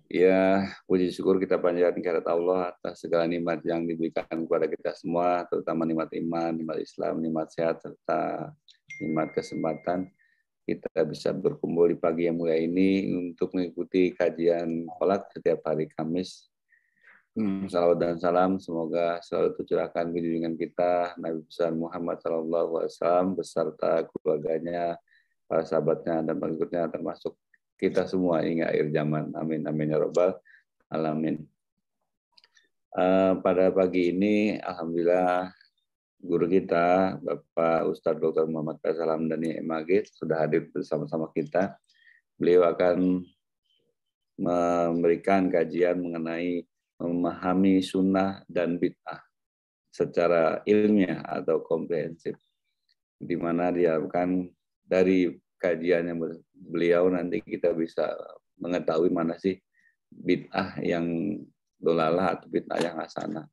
Ya, puji syukur kita panjatkan kehadirat Allah atas segala nikmat yang diberikan kepada kita semua, terutama nikmat iman, nikmat Islam, nikmat sehat, serta nikmat kesempatan kita bisa berkumpul di pagi yang mulia ini untuk mengikuti kajian Kolak setiap hari Kamis. Salawat dan salam semoga selalu tercurahkan junjungan kita Nabi besar Muhammad SAW beserta keluarganya, para sahabatnya dan pengikutnya termasuk kita semua hingga akhir zaman. Amin amin ya rabbal alamin. Pada pagi ini alhamdulillah guru kita Bapak Ustadz Dr. Muhammad Faisal Hamdani MAG sudah hadir bersama-sama kita. Beliau akan memberikan kajian mengenai memahami sunnah dan bid'ah secara ilmiah atau komprehensif, di mana diharapkan dari kajiannya beliau nanti kita bisa mengetahui mana sih bid'ah yang dolalah atau bid'ah yang hasanah.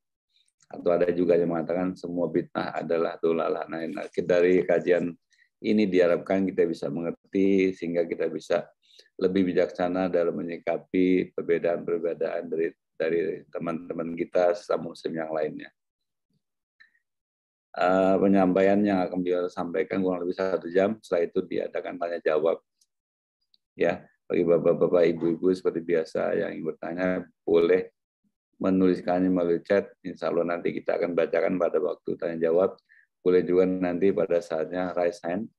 Atau ada juga yang mengatakan semua bid'ah adalah dolalah. Nah, dari kajian ini diharapkan kita bisa mengerti sehingga kita bisa lebih bijaksana dalam menyikapi perbedaan-perbedaan dari teman-teman kita sesama muslim yang lainnya. Penyampaian yang akan beliau sampaikan kurang lebih 1 jam. Setelah itu diadakan tanya jawab. Ya, bagi bapak-bapak, ibu-ibu seperti biasa yang ingin bertanya boleh menuliskannya melalui chat. Insya Allah nanti kita akan bacakan pada waktu tanya jawab. Boleh juga nanti pada saatnya raise hand,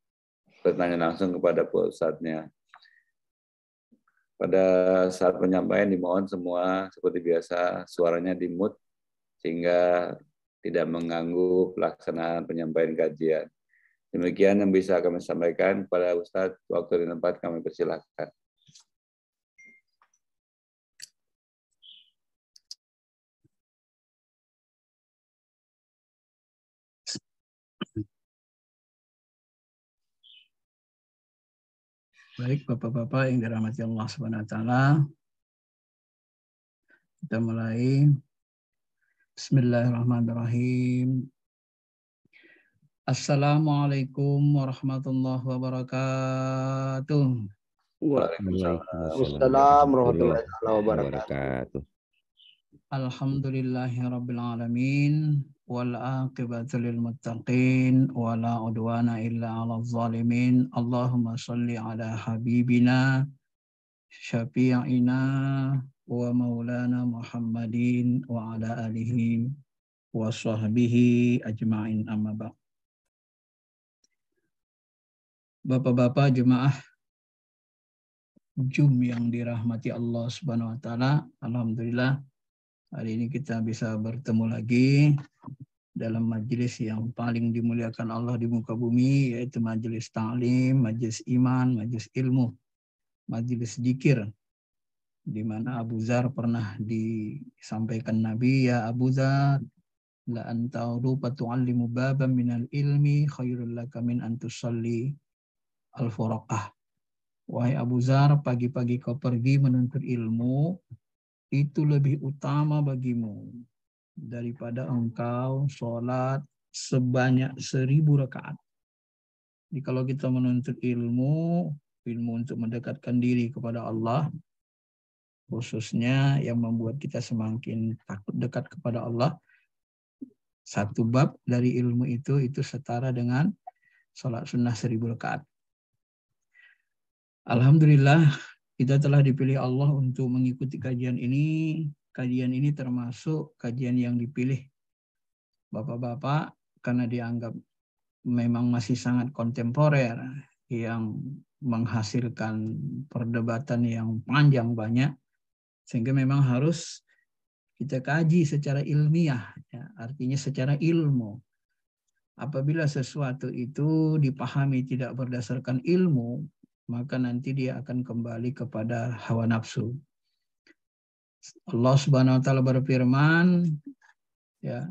bertanya langsung kepada Ustadznya. Pada saat penyampaian dimohon semua seperti biasa suaranya di-mute sehingga tidak mengganggu pelaksanaan penyampaian kajian. Demikian yang bisa kami sampaikan kepada Ustadz. Waktu dan tempat kami persilahkan. Baik, Bapak-bapak yang dirahmati Allah SWT, kita mulai. Bismillahirrahmanirrahim. Assalamualaikum warahmatullahi wabarakatuh. Waalaikumsalam warahmatullahi wabarakatuh. Alhamdulillahirabbil alamin wal aqibatu lil muttaqin wala udwana illa 'alal zalimin. Allahumma shalli ala habibina syafi'ina wa maulana Muhammadin wa ala alihi wa sahbihi ajma'in, amma ba'd. Bapak-bapak jemaah Jum yang dirahmati Allah Subhanahu wa taala, alhamdulillah hari ini kita bisa bertemu lagi dalam majelis yang paling dimuliakan Allah di muka bumi, yaitu majelis ta'lim, majelis iman, majelis ilmu, majelis zikir, di mana Abu Dzar pernah disampaikan Nabi, ya Abu Dzar, la anta rupa tu'allimu baban minal ilmi khairul laka min an tusalli al-furaqah. Wahai Abu Dzar, pagi-pagi kau pergi menuntut ilmu, itu lebih utama bagimu daripada engkau sholat sebanyak 1000 rakaat. Jadi kalau kita menuntut ilmu untuk mendekatkan diri kepada Allah, khususnya yang membuat kita semakin takut dekat kepada Allah, satu bab dari ilmu itu setara dengan sholat sunnah 1000 rakaat. Alhamdulillah kita telah dipilih Allah untuk mengikuti kajian ini. Kajian ini termasuk kajian yang dipilih bapak-bapak karena dianggap memang masih sangat kontemporer, yang menghasilkan perdebatan yang panjang banyak, sehingga memang harus kita kaji secara ilmiah, ya, artinya secara ilmu. Apabila sesuatu itu dipahami tidak berdasarkan ilmu, maka nanti dia akan kembali kepada hawa nafsu. Allah Subhanahu wa taala berfirman, ya,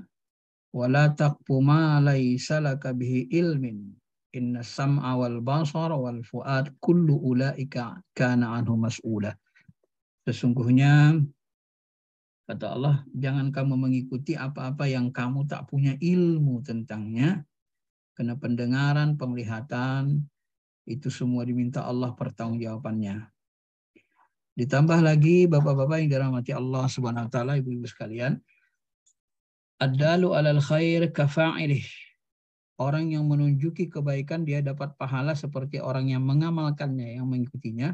wala taqfu ma laisa laka bihi ilmin inna sam'a wal basara wal fuad kullu ulaika kana anhu mas'ula. Sesungguhnya kata Allah, jangan kamu mengikuti apa-apa yang kamu tak punya ilmu tentangnya, karena pendengaran, penglihatan itu semua diminta Allah pertanggungjawabannya. Ditambah lagi bapak-bapak yang dirahmati Allah Subhanahu wa taala, ibu-ibu sekalian, ad-dalu 'alal khair kafa'ilih. Orang yang menunjuki kebaikan dia dapat pahala seperti orang yang mengamalkannya, yang mengikutinya.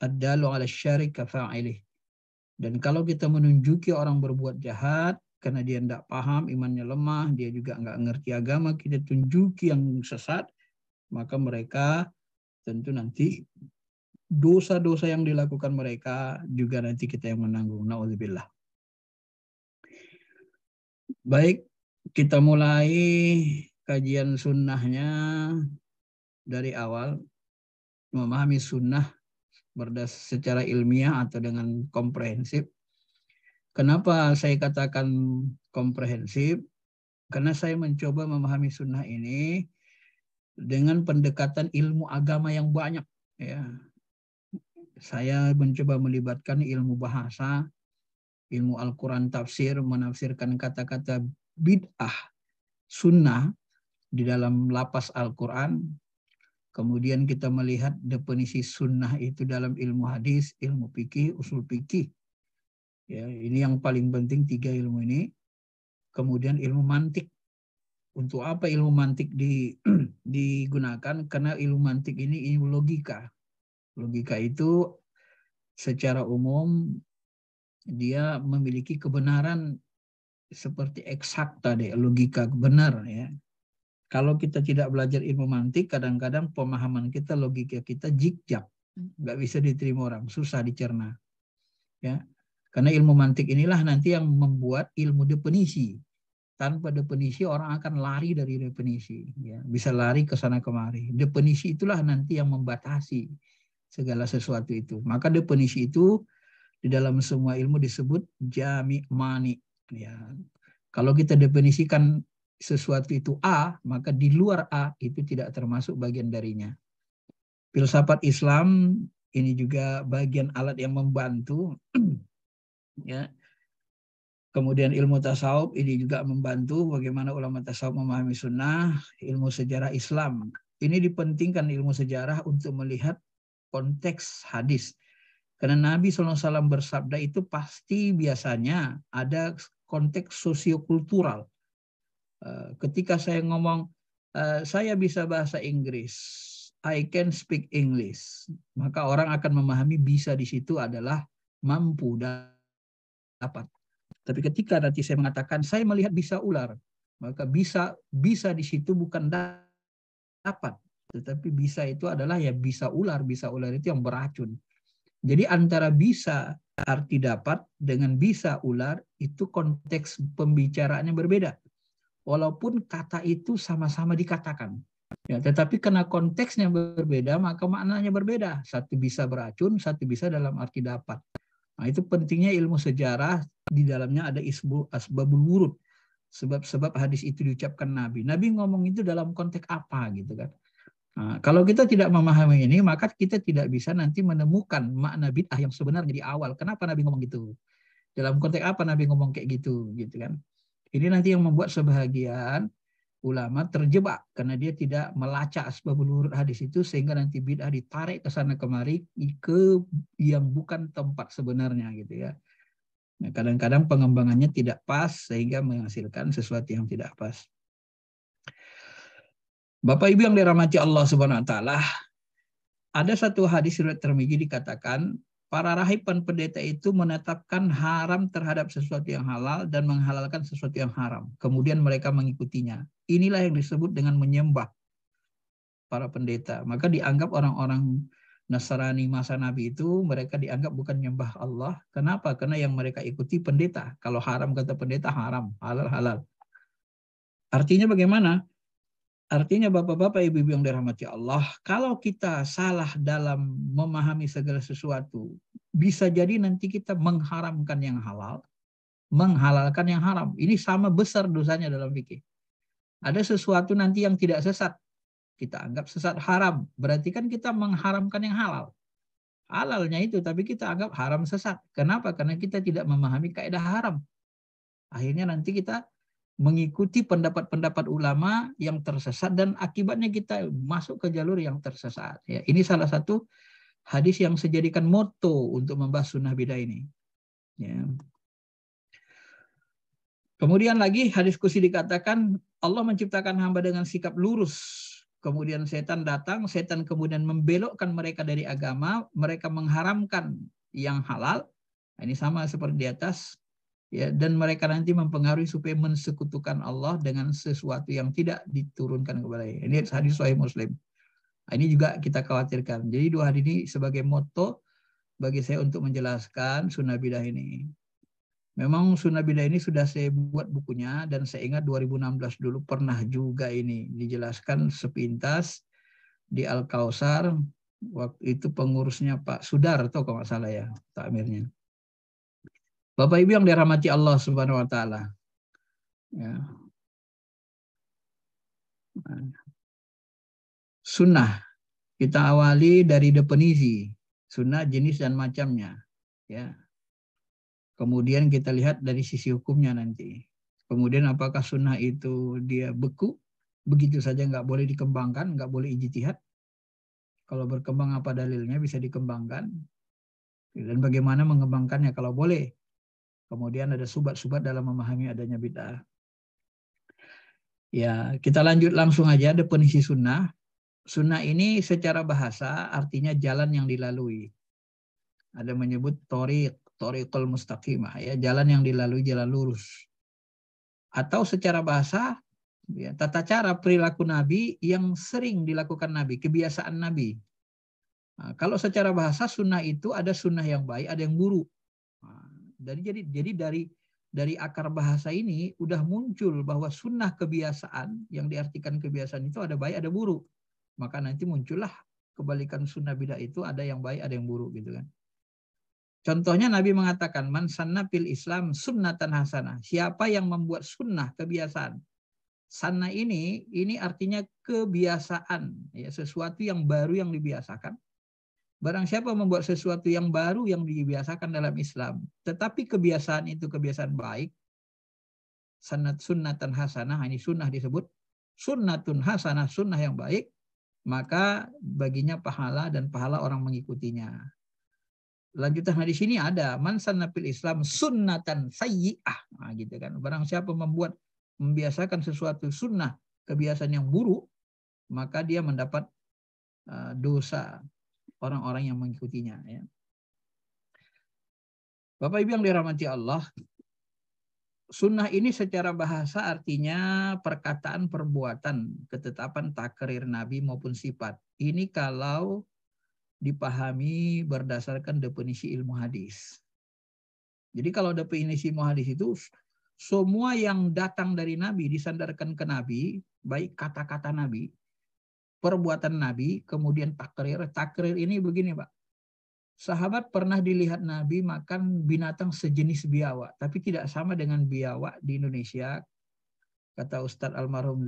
Ad-dalu 'alal syarri kafa'ilih. Dan kalau kita menunjuki orang berbuat jahat karena dia tidak paham, imannya lemah, dia juga nggak ngerti agama, kita tunjuki yang sesat, maka mereka tentu nanti dosa-dosa yang dilakukan mereka juga nanti kita yang menanggung. Na'udzubillah. Baik, kita mulai kajian sunnahnya dari awal, memahami sunnah secara ilmiah atau dengan komprehensif. Kenapa saya katakan komprehensif? Karena saya mencoba memahami sunnah ini dengan pendekatan ilmu agama yang banyak. Ya. Saya mencoba melibatkan ilmu bahasa, ilmu Al-Quran tafsir, menafsirkan kata-kata bid'ah, sunnah di dalam lapas Al-Quran. Kemudian kita melihat definisi sunnah itu dalam ilmu hadis, ilmu fikih, usul fikih. Ya, ini yang paling penting 3 ilmu ini. Kemudian ilmu mantik. Untuk apa ilmu mantik digunakan? Karena ilmu mantik ini ilmu logika. Logika itu secara umum dia memiliki kebenaran seperti eksak tadi, logika benar ya. Kalau kita tidak belajar ilmu mantik, kadang-kadang pemahaman kita, logika kita jikjak, nggak bisa diterima orang, susah dicerna. Ya, karena ilmu mantik inilah nanti yang membuat ilmu definisi. Tanpa definisi orang akan lari dari definisi, ya. Bisa lari ke sana kemari. Definisi itulah nanti yang membatasi segala sesuatu itu. Maka definisi itu di dalam semua ilmu disebut jami' mani. Ya. Kalau kita definisikan sesuatu itu A, maka di luar A itu tidak termasuk bagian darinya. Filsafat Islam ini juga bagian alat yang membantu. Ya. Kemudian ilmu tasawuf ini juga membantu bagaimana ulama tasawuf memahami sunnah, ilmu sejarah Islam. Ini dipentingkan ilmu sejarah untuk melihat konteks hadis. Karena Nabi SAW bersabda itu pasti biasanya ada konteks sosiokultural. Ketika saya ngomong, saya bisa bahasa Inggris, I can speak English, maka orang akan memahami bisa di situ adalah mampu dapat. Tapi ketika nanti saya mengatakan saya melihat bisa ular, maka bisa di situ bukan dapat, tetapi bisa itu adalah ya bisa ular itu yang beracun. Jadi antara bisa arti dapat dengan bisa ular itu konteks pembicaraannya berbeda. Walaupun kata itu sama-sama dikatakan. Ya, tetapi karena konteksnya berbeda, maka maknanya berbeda. Satu bisa beracun, satu bisa dalam arti dapat. Nah, itu pentingnya ilmu sejarah, di dalamnya ada asbabul wurud. Sebab-sebab hadis itu diucapkan Nabi. Nabi ngomong itu dalam konteks apa gitu kan. Nah, kalau kita tidak memahami ini, maka kita tidak bisa nanti menemukan makna bid'ah yang sebenarnya di awal. Kenapa Nabi ngomong gitu? Dalam konteks apa Nabi ngomong kayak gitu kan. Ini nanti yang membuat sebahagian ulama terjebak karena dia tidak melacak asbabul wurud hadis itu, sehingga nanti bid'ah ditarik ke sana kemari ke yang bukan tempat sebenarnya gitu ya. Nah, kadang-kadang pengembangannya tidak pas sehingga menghasilkan sesuatu yang tidak pas. Bapak Ibu yang dirahmati Allah Subhanahu wa taala, ada satu hadis riwayat Tirmidzi dikatakan para rahib dan pendeta itu menetapkan haram terhadap sesuatu yang halal dan menghalalkan sesuatu yang haram. Kemudian mereka mengikutinya. Inilah yang disebut dengan menyembah para pendeta. Maka dianggap orang-orang Nasrani masa Nabi itu mereka dianggap bukan menyembah Allah. Kenapa? Karena yang mereka ikuti pendeta. Kalau haram kata pendeta haram, halal halal. Artinya bagaimana? Artinya bapak-bapak, ibu-ibu yang dirahmati Allah, kalau kita salah dalam memahami segala sesuatu, bisa jadi nanti kita mengharamkan yang halal, menghalalkan yang haram. Ini sama besar dosanya dalam fikih. Ada sesuatu nanti yang tidak sesat, kita anggap sesat haram. Berarti kan kita mengharamkan yang halal. Halalnya itu, tapi kita anggap haram sesat. Kenapa? Karena kita tidak memahami kaidah haram. Akhirnya nanti kita mengikuti pendapat-pendapat ulama yang tersesat dan akibatnya kita masuk ke jalur yang tersesat. Ya, ini salah satu hadis yang saya jadikan moto untuk membahas sunnah bidah ini. Ya. Kemudian lagi hadis kursi dikatakan Allah menciptakan hamba dengan sikap lurus. Kemudian setan datang, setan kemudian membelokkan mereka dari agama, mereka mengharamkan yang halal. Nah, ini sama seperti di atas. Ya, dan mereka nanti mempengaruhi supaya mensekutukan Allah dengan sesuatu yang tidak diturunkan kepada dia. Ini hadis Sahih Muslim. Nah, ini juga kita khawatirkan. Jadi dua hadis ini sebagai moto bagi saya untuk menjelaskan sunnah bidah ini. Memang sunnah bidah ini sudah saya buat bukunya dan saya ingat 2016 dulu pernah juga ini dijelaskan sepintas di Al-Kausar. Waktu itu pengurusnya Pak Sudarto kalau nggak salah ya, takmirnya. Bapak Ibu yang dirahmati Allah Subhanahu wa taala. Ya. Sunnah kita awali dari definisi sunnah jenis dan macamnya, ya. Kemudian kita lihat dari sisi hukumnya nanti. Kemudian apakah sunnah itu dia beku, begitu saja nggak boleh dikembangkan, nggak boleh ijtihad. Kalau berkembang apa dalilnya bisa dikembangkan. Dan bagaimana mengembangkannya kalau boleh. Kemudian ada subat-subat dalam memahami adanya bid'ah. Ya, kita lanjut langsung aja definisi sunnah. Sunnah ini secara bahasa artinya jalan yang dilalui. Ada menyebut thoriqul mustaqimah, ya, jalan yang dilalui, jalan lurus. Atau secara bahasa, ya, tata cara perilaku Nabi yang sering dilakukan Nabi, kebiasaan Nabi. Nah, kalau secara bahasa sunnah itu ada sunnah yang baik, ada yang buruk. Nah, jadi dari akar bahasa ini udah muncul bahwa sunnah kebiasaan yang diartikan kebiasaan itu ada baik, ada buruk. Maka nanti muncullah kebalikan sunnah bidah itu ada yang baik, ada yang buruk gitu kan. Contohnya Nabi mengatakan man sanna fil Islam sunnatan hasanah. Siapa yang membuat sunnah kebiasaan. Sanna ini artinya kebiasaan, ya, sesuatu yang baru yang dibiasakan. Barang siapa membuat sesuatu yang baru yang dibiasakan dalam Islam, tetapi kebiasaan itu kebiasaan baik, sunnatan hasanah, ini sunnah disebut sunnatun hasanah, sunnah yang baik, maka baginya pahala dan pahala orang mengikutinya. Lanjutan hadis ini ada man sanna fil Islam sunnatan sayyi'ah, nah, gitu kan. Barang siapa membiasakan sesuatu sunnah, kebiasaan yang buruk, maka dia mendapat dosa orang-orang yang mengikutinya, ya. Bapak Ibu yang dirahmati Allah, sunnah ini secara bahasa artinya perkataan, perbuatan, ketetapan, takrir Nabi maupun sifat. Ini kalau dipahami berdasarkan definisi ilmu hadis. Jadi kalau definisi ilmu hadis itu semua yang datang dari Nabi disandarkan ke Nabi, baik kata-kata Nabi, perbuatan Nabi, kemudian takrir. Takrir ini begini, Pak. Sahabat pernah dilihat Nabi makan binatang sejenis biawak, tapi tidak sama dengan biawak di Indonesia. Kata Ustadz almarhum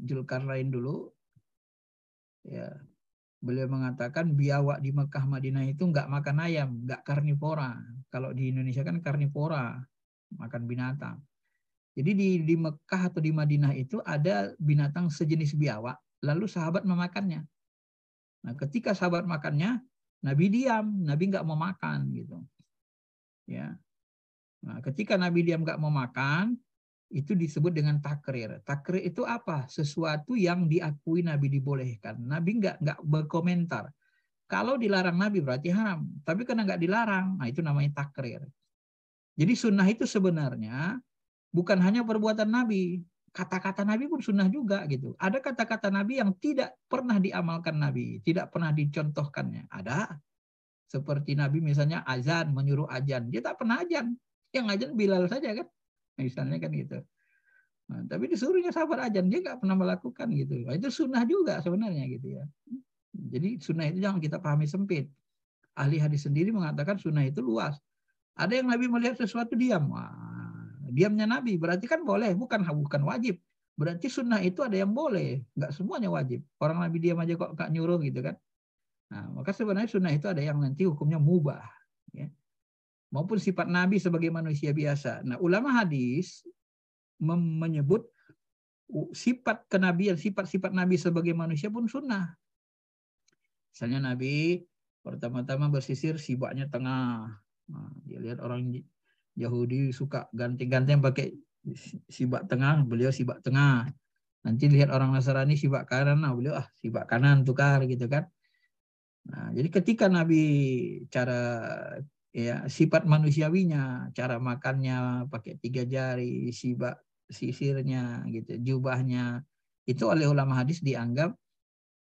Zulkarnain dulu, ya, beliau mengatakan biawak di Mekah Madinah itu nggak makan ayam, nggak karnivora. Kalau di Indonesia kan karnivora, makan binatang. Jadi di Mekah atau di Madinah itu ada binatang sejenis biawak, lalu sahabat memakannya. Nah, ketika sahabat makannya, Nabi diam, Nabi nggak mau makan gitu. Ya. Nah, ketika Nabi diam nggak mau makan, itu disebut dengan takrir. Takrir itu apa? Sesuatu yang diakui Nabi dibolehkan. Nabi nggak berkomentar. Kalau dilarang Nabi berarti haram. Tapi karena nggak dilarang, nah itu namanya takrir. Jadi sunnah itu sebenarnya bukan hanya perbuatan Nabi. Kata-kata Nabi pun sunnah juga gitu. Ada kata-kata Nabi yang tidak pernah diamalkan Nabi, tidak pernah dicontohkannya. Ada. Seperti Nabi misalnya azan, menyuruh azan. Dia tak pernah azan. Yang azan Bilal saja kan. Misalnya kan gitu. Nah, tapi disuruhnya sahabat azan, dia nggak pernah melakukan gitu. Nah, itu sunnah juga sebenarnya gitu ya. Jadi sunnah itu jangan kita pahami sempit. Ahli hadis sendiri mengatakan sunnah itu luas. Ada yang Nabi melihat sesuatu diam. Wah, diamnya Nabi berarti kan boleh, bukan wajib. Berarti sunnah itu ada yang boleh, nggak semuanya wajib. Orang Nabi diam aja kok nggak nyuruh gitu kan. Nah, maka sebenarnya sunnah itu ada yang nanti hukumnya mubah, ya. Maupun sifat Nabi sebagai manusia biasa. Nah, ulama hadis menyebut sifat kenabian, sifat-sifat Nabi sebagai manusia pun sunnah. Misalnya Nabi pertama-tama bersisir sibaknya tengah. Nah, dia lihat orang Yahudi suka ganti-gantian pakai sibak tengah, beliau sibak tengah. Nanti lihat orang Nasrani sibak kanan, nah beliau sibak kanan, tukar gitu kan. Nah, jadi ketika Nabi sifat manusiawinya, cara makannya pakai 3 jari, sibak sisirnya gitu, jubahnya, itu oleh ulama hadis dianggap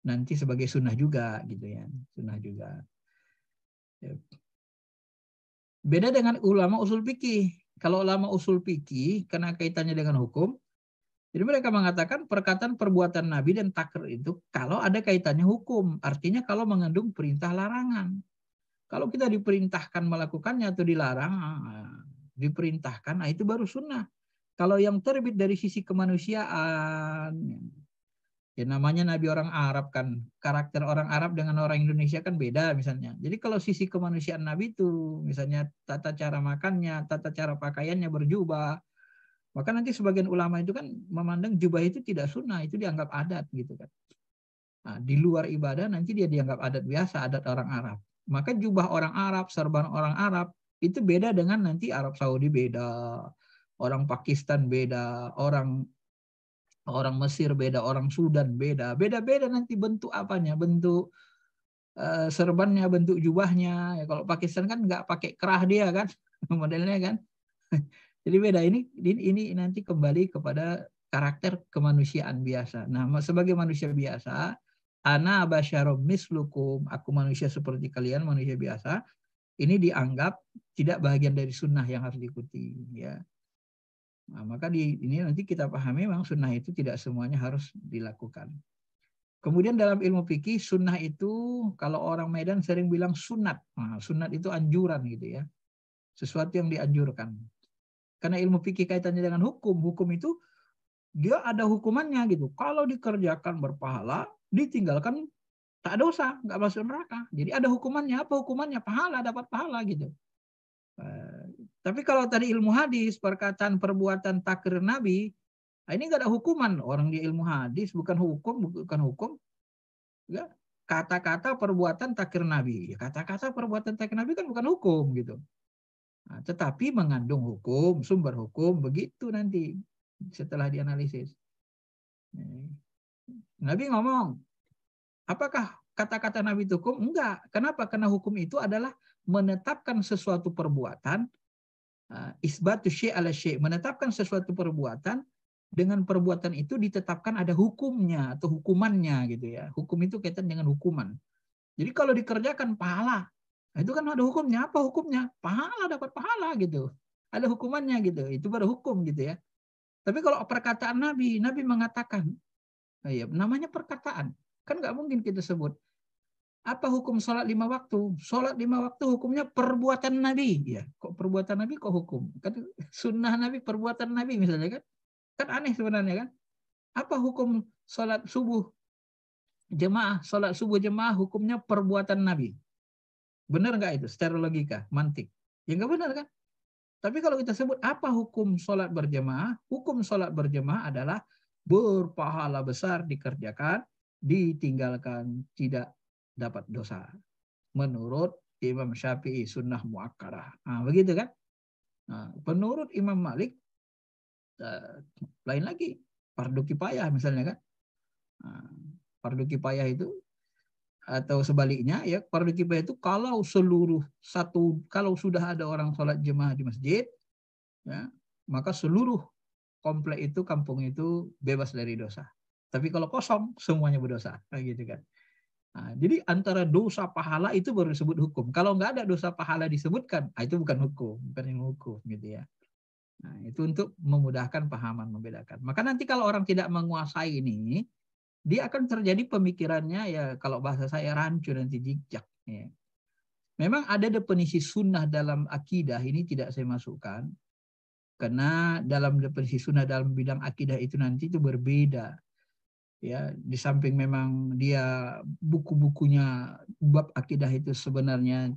nanti sebagai sunnah juga gitu ya, sunnah juga. Beda dengan ulama usul fikih. Kalau ulama usul fikih karena kaitannya dengan hukum, jadi mereka mengatakan perkataan perbuatan Nabi dan takrir itu kalau ada kaitannya hukum, artinya kalau mengandung perintah larangan. Kalau kita diperintahkan melakukannya atau dilarang, diperintahkan, itu baru sunnah. Kalau yang terbit dari sisi kemanusiaan, ya namanya Nabi orang Arab kan, karakter orang Arab dengan orang Indonesia kan beda misalnya. Jadi kalau sisi kemanusiaan Nabi itu, misalnya tata cara makannya, tata cara pakaiannya berjubah, maka nanti sebagian ulama itu kan memandang jubah itu tidak sunnah, itu dianggap adat gitu kan. Nah, di luar ibadah nanti dia dianggap adat biasa, adat orang Arab. Maka jubah orang Arab, serban orang Arab, itu beda dengan nanti Arab Saudi beda, orang Pakistan beda, orang Mesir beda, orang Sudan beda. Beda-beda nanti bentuk apanya, bentuk serbannya, bentuk jubahnya. Ya, kalau Pakistan kan nggak pakai kerah dia kan, modelnya kan. Jadi beda. Ini nanti kembali kepada karakter kemanusiaan biasa. Nah, sebagai manusia biasa, ana basyarum mislukum, aku manusia seperti kalian, manusia biasa. Ini dianggap tidak bagian dari sunnah yang harus diikuti. Ya. Nah, maka ini nanti kita pahami memang sunnah itu tidak semuanya harus dilakukan. Kemudian dalam ilmu fikih, sunnah itu kalau orang Medan sering bilang sunat. Nah, sunat itu anjuran gitu ya. Sesuatu yang dianjurkan. Karena ilmu fikih kaitannya dengan hukum. Hukum itu dia ada hukumannya gitu. Kalau dikerjakan berpahala, ditinggalkan tak dosa, nggak masuk neraka. Jadi ada hukumannya. Apa hukumannya? Pahala, dapat pahala gitu. Tapi kalau tadi ilmu hadis, perkataan perbuatan takrir Nabi, ini nggak ada hukuman. Orang di ilmu hadis bukan hukum. Ya, kata-kata perbuatan takrir Nabi. Kata-kata perbuatan takrir Nabi kan bukan hukum gitu. Nah, tetapi mengandung hukum, sumber hukum, begitu nanti setelah dianalisis. Nabi ngomong, apakah kata-kata Nabi itu hukum? Enggak. Kenapa? Karena hukum itu adalah menetapkan sesuatu perbuatan, isbatu syai' ala syai', menetapkan sesuatu perbuatan, dengan perbuatan itu ditetapkan ada hukumnya atau hukumannya gitu ya. Hukum itu kaitan dengan hukuman. Jadi kalau dikerjakan pahala, itu kan ada hukumnya. Apa hukumnya? Pahala, dapat pahala gitu. Ada hukumannya gitu. Itu baru hukum gitu ya. Tapi kalau perkataan Nabi mengatakan, namanya perkataan. Kan nggak mungkin kita sebut. Apa hukum sholat 5 waktu? Sholat 5 waktu hukumnya perbuatan Nabi. Ya, kok perbuatan Nabi kok hukum? Kan sunnah Nabi, perbuatan Nabi misalnya kan. Kan aneh sebenarnya kan. Apa hukum sholat subuh jemaah? Sholat subuh jemaah hukumnya perbuatan Nabi. Benar nggak itu secara logika, mantik? Ya nggak benar kan? Tapi kalau kita sebut apa hukum sholat berjemaah? Hukum sholat berjemaah adalah berpahala besar dikerjakan, ditinggalkan tidak dapat dosa. Menurut Imam Syafi'i sunnah muakkadah. Nah, begitu kan? Nah, menurut Imam Malik lain lagi, fardu kifayah misalnya kan. Nah, fardu kifayah itu atau sebaliknya ya, fardu kifayah itu kalau kalau sudah ada orang sholat jemaah di masjid ya, maka seluruh komplek itu, kampung itu bebas dari dosa. Tapi kalau kosong semuanya berdosa, gitu kan. Nah, jadi antara dosa pahala itu baru disebut hukum. Kalau nggak ada dosa pahala disebutkan, itu bukan hukum, bukan ilmu hukum gitu ya. Nah, itu untuk memudahkan pahaman, membedakan. Maka nanti kalau orang tidak menguasai ini, dia akan terjadi pemikirannya ya, kalau bahasa saya rancu nanti jikjak. Ya. Memang ada definisi sunnah dalam akidah, ini tidak saya masukkan. Karena dalam definisi sunnah dalam bidang akidah itu nanti itu berbeda. Ya, di samping memang dia buku-bukunya bab akidah itu sebenarnya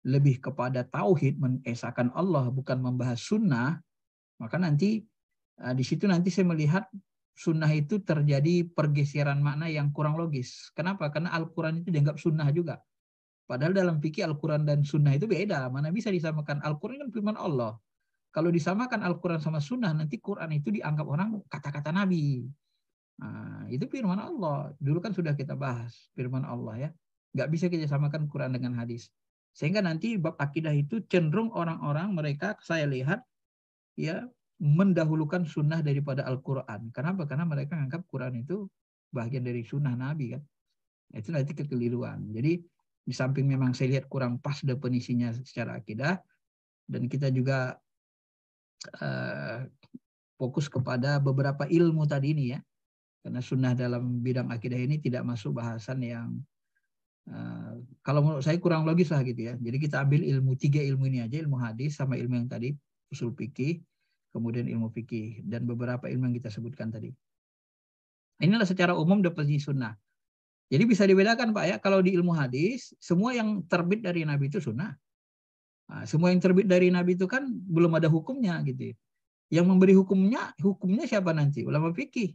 lebih kepada tauhid, mengesahkan Allah, bukan membahas sunnah. Maka nanti di situ nanti saya melihat sunnah itu terjadi pergeseran makna yang kurang logis. Kenapa? Karena Al-Quran itu dianggap sunnah juga. Padahal dalam fikih Al-Quran dan sunnah itu beda. Mana bisa disamakan? Al-Quran kan firman Allah. Kalau disamakan Al-Quran sama sunnah, nanti Quran itu dianggap orang kata-kata Nabi. Nah, itu firman Allah. Dulu kan sudah kita bahas firman Allah ya. Nggak bisa kita samakan Quran dengan hadis. Sehingga nanti bab akidah itu cenderung orang-orang mereka saya lihat ya mendahulukan sunnah daripada Al-Quran. Kenapa? Karena mereka menganggap Quran itu bagian dari sunnah Nabi kan. Itu nanti kekeliruan. Jadi di samping memang saya lihat kurang pas definisinya secara akidah, dan kita juga fokus kepada beberapa ilmu tadi ini ya. Karena sunnah dalam bidang akidah ini tidak masuk bahasan yang kalau menurut saya kurang logis lah gitu ya. Jadi kita ambil tiga ilmu ini aja, ilmu hadis sama ilmu yang tadi usul fikih, kemudian ilmu fikih dan beberapa ilmu yang kita sebutkan tadi. Inilah secara umum definisi sunnah. Jadi bisa dibedakan Pak ya, kalau di ilmu hadis semua yang terbit dari Nabi itu sunnah. Nah, semua yang terbit dari Nabi itu kan belum ada hukumnya gitu. Yang memberi hukumnya siapa nanti? Ulama fikih.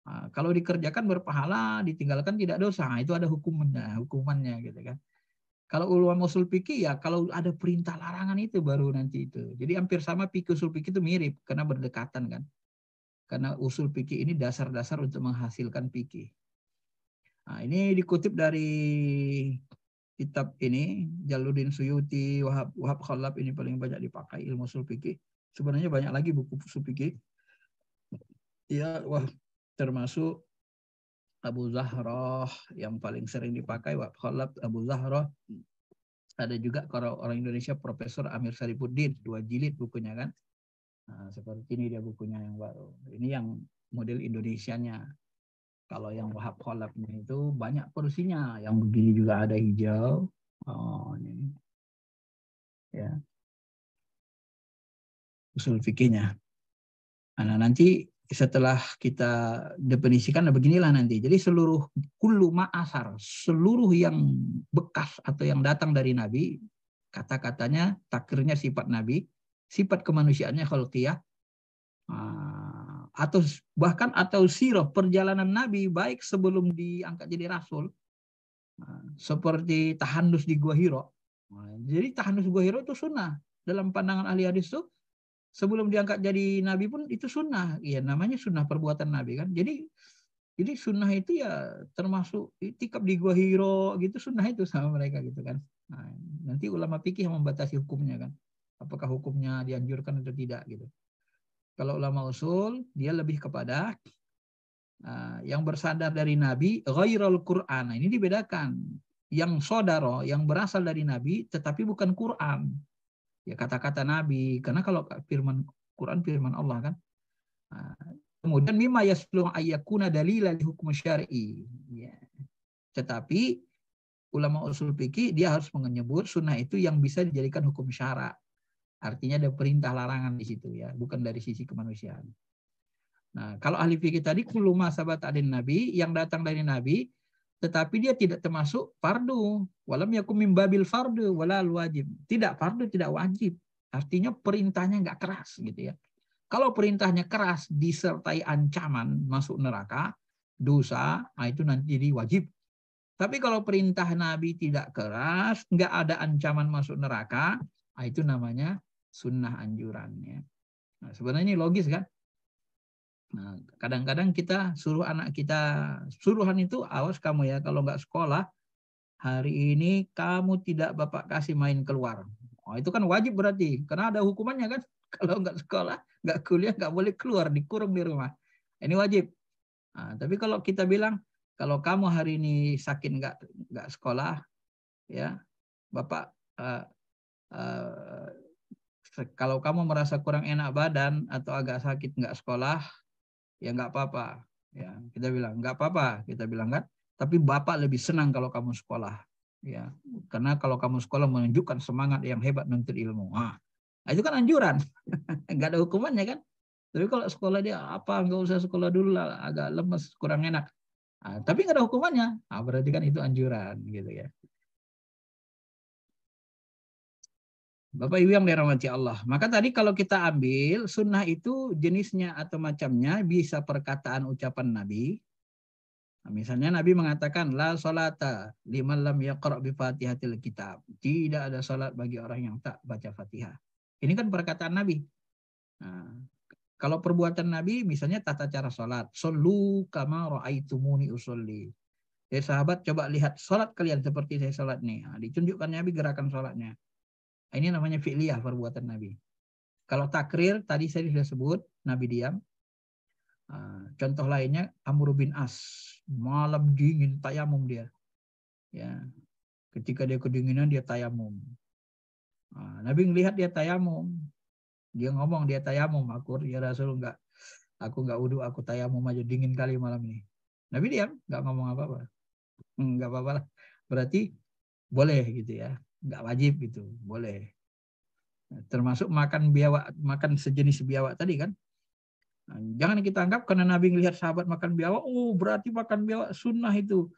Nah, kalau dikerjakan berpahala, ditinggalkan tidak dosa. Nah, itu ada hukumannya gitu kan. Kalau ulama usul fikih ya kalau ada perintah larangan itu baru nanti itu. Jadi hampir sama fikih usul fikih itu mirip karena berdekatan kan. Karena usul fikih ini dasar-dasar untuk menghasilkan fikih. Nah, ini dikutip dari kitab ini Jalaluddin Suyuti, Wahab Khalaf, ini paling banyak dipakai ilmu usul fikih. Sebenarnya banyak lagi buku usul fikih. Ya, termasuk Abu Zahrah yang paling sering dipakai, Wahab Khalaf, Abu Zahrah. Ada juga kalau orang Indonesia Profesor Amir Sarifuddin, 2 jilid bukunya kan. Nah, seperti ini dia bukunya yang baru. Ini yang model Indonesianya. Kalau yang Wahab Khalafnya itu banyak porsinya. Yang begini juga ada hijau. Oh, ini. Ya. Usul fikihnya. Nah, nanti setelah kita definisikan beginilah nanti. Jadi seluruh kullu ma'asar, seluruh yang bekas atau yang datang dari Nabi, kata-katanya, takrirnya sifat Nabi, sifat kemanusiaannya khalqiyah, atau bahkan sirah perjalanan Nabi baik sebelum diangkat jadi rasul, seperti tahannus di Gua Hiro. Jadi tahannus Gua Hiro itu sunnah dalam pandangan ahli hadis itu. Sebelum diangkat jadi nabi pun itu sunnah, ya namanya sunnah perbuatan Nabi kan. Jadi sunnah itu ya termasuk itikaf di Gua Hiro gitu, sunnah itu sama mereka gitu kan. Nah, nanti ulama fikih yang membatasi hukumnya kan, apakah hukumnya dianjurkan atau tidak gitu. Kalau ulama usul dia lebih kepada yang bersandar dari Nabi ghairul Quran. Nah, ini dibedakan. Yang sodaro, yang berasal dari Nabi tetapi bukan Quran. Ya kata-kata Nabi, karena kalau firman Quran firman Allah kan. Kemudian mimma yasluh ayyakuna dalila li hukum syar'i. Ya. Tetapi ulama usul fikih dia harus menyebut sunnah itu yang bisa dijadikan hukum syara. Artinya ada perintah larangan di situ ya, bukan dari sisi kemanusiaan. Nah, kalau ahli fikih tadi kullu ma sabata adin Nabi, yang datang dari Nabi tetapi dia tidak termasuk fardu, walam yakum min babil fardu wala wajib. Tidak fardu, tidak wajib. Artinya perintahnya enggak keras gitu ya. Kalau perintahnya keras disertai ancaman masuk neraka, dosa, itu nanti jadi wajib. Tapi kalau perintah Nabi tidak keras, enggak ada ancaman masuk neraka, itu namanya sunnah anjurannya. Nah, sebenarnya ini logis kan? Nah, kadang-kadang kita suruh anak kita, suruhan itu awas kamu ya, kalau nggak sekolah, hari ini kamu tidak Bapak kasih main keluar. Oh, itu kan wajib berarti, karena ada hukumannya kan. Kalau nggak sekolah, nggak kuliah, nggak boleh keluar, dikurung di rumah. Ini wajib. Nah, tapi kalau kita bilang, kalau kamu hari ini sakit nggak sekolah, ya Bapak, kalau kamu merasa kurang enak badan atau agak sakit nggak sekolah, ya nggak apa-apa, ya kita bilang nggak apa-apa, kita bilang kan, tapi Bapak lebih senang kalau kamu sekolah, ya karena kalau kamu sekolah menunjukkan semangat yang hebat nuntut ilmu. Itu kan anjuran, nggak ada hukumannya kan. Tapi kalau sekolah dia nggak usah sekolah dulu lah, agak lemes, kurang enak, tapi nggak ada hukumannya, berarti kan itu anjuran gitu ya. Bapak Ibu yang dirahmati Allah. Maka tadi kalau kita ambil sunnah itu jenisnya atau macamnya bisa perkataan ucapan Nabi. Nah, misalnya Nabi mengatakan la salata liman lam yaqra bi Fatihatil kitab. Tidak ada salat bagi orang yang tak baca Fatihah. Ini kan perkataan Nabi. Nah, kalau perbuatan Nabi misalnya tata cara salat, sallu kama raaitumuni usolli. Sahabat coba lihat salat kalian seperti saya salat nih. Nah, ditunjukkan Nabi gerakan salatnya. Ini namanya fi'liyah, perbuatan Nabi. Kalau takrir tadi saya sudah sebut Nabi diam. Contoh lainnya Amr bin As, malam dingin tayamum dia. Ya, ketika dia kedinginan dia tayamum. Nabi melihat dia tayamum, dia ngomong dia tayamum. Aku ya Rasul aku nggak wudu, aku tayamum aja, dingin kali malam ini. Nabi diam, nggak ngomong apa-apa. Nggak apa-apa lah. Berarti boleh gitu ya, nggak wajib gitu, boleh. Termasuk makan biawak, makan sejenis biawak tadi kan. Nah, jangan kita anggap karena Nabi melihat sahabat makan biawak, oh berarti makan biawak sunnah itu.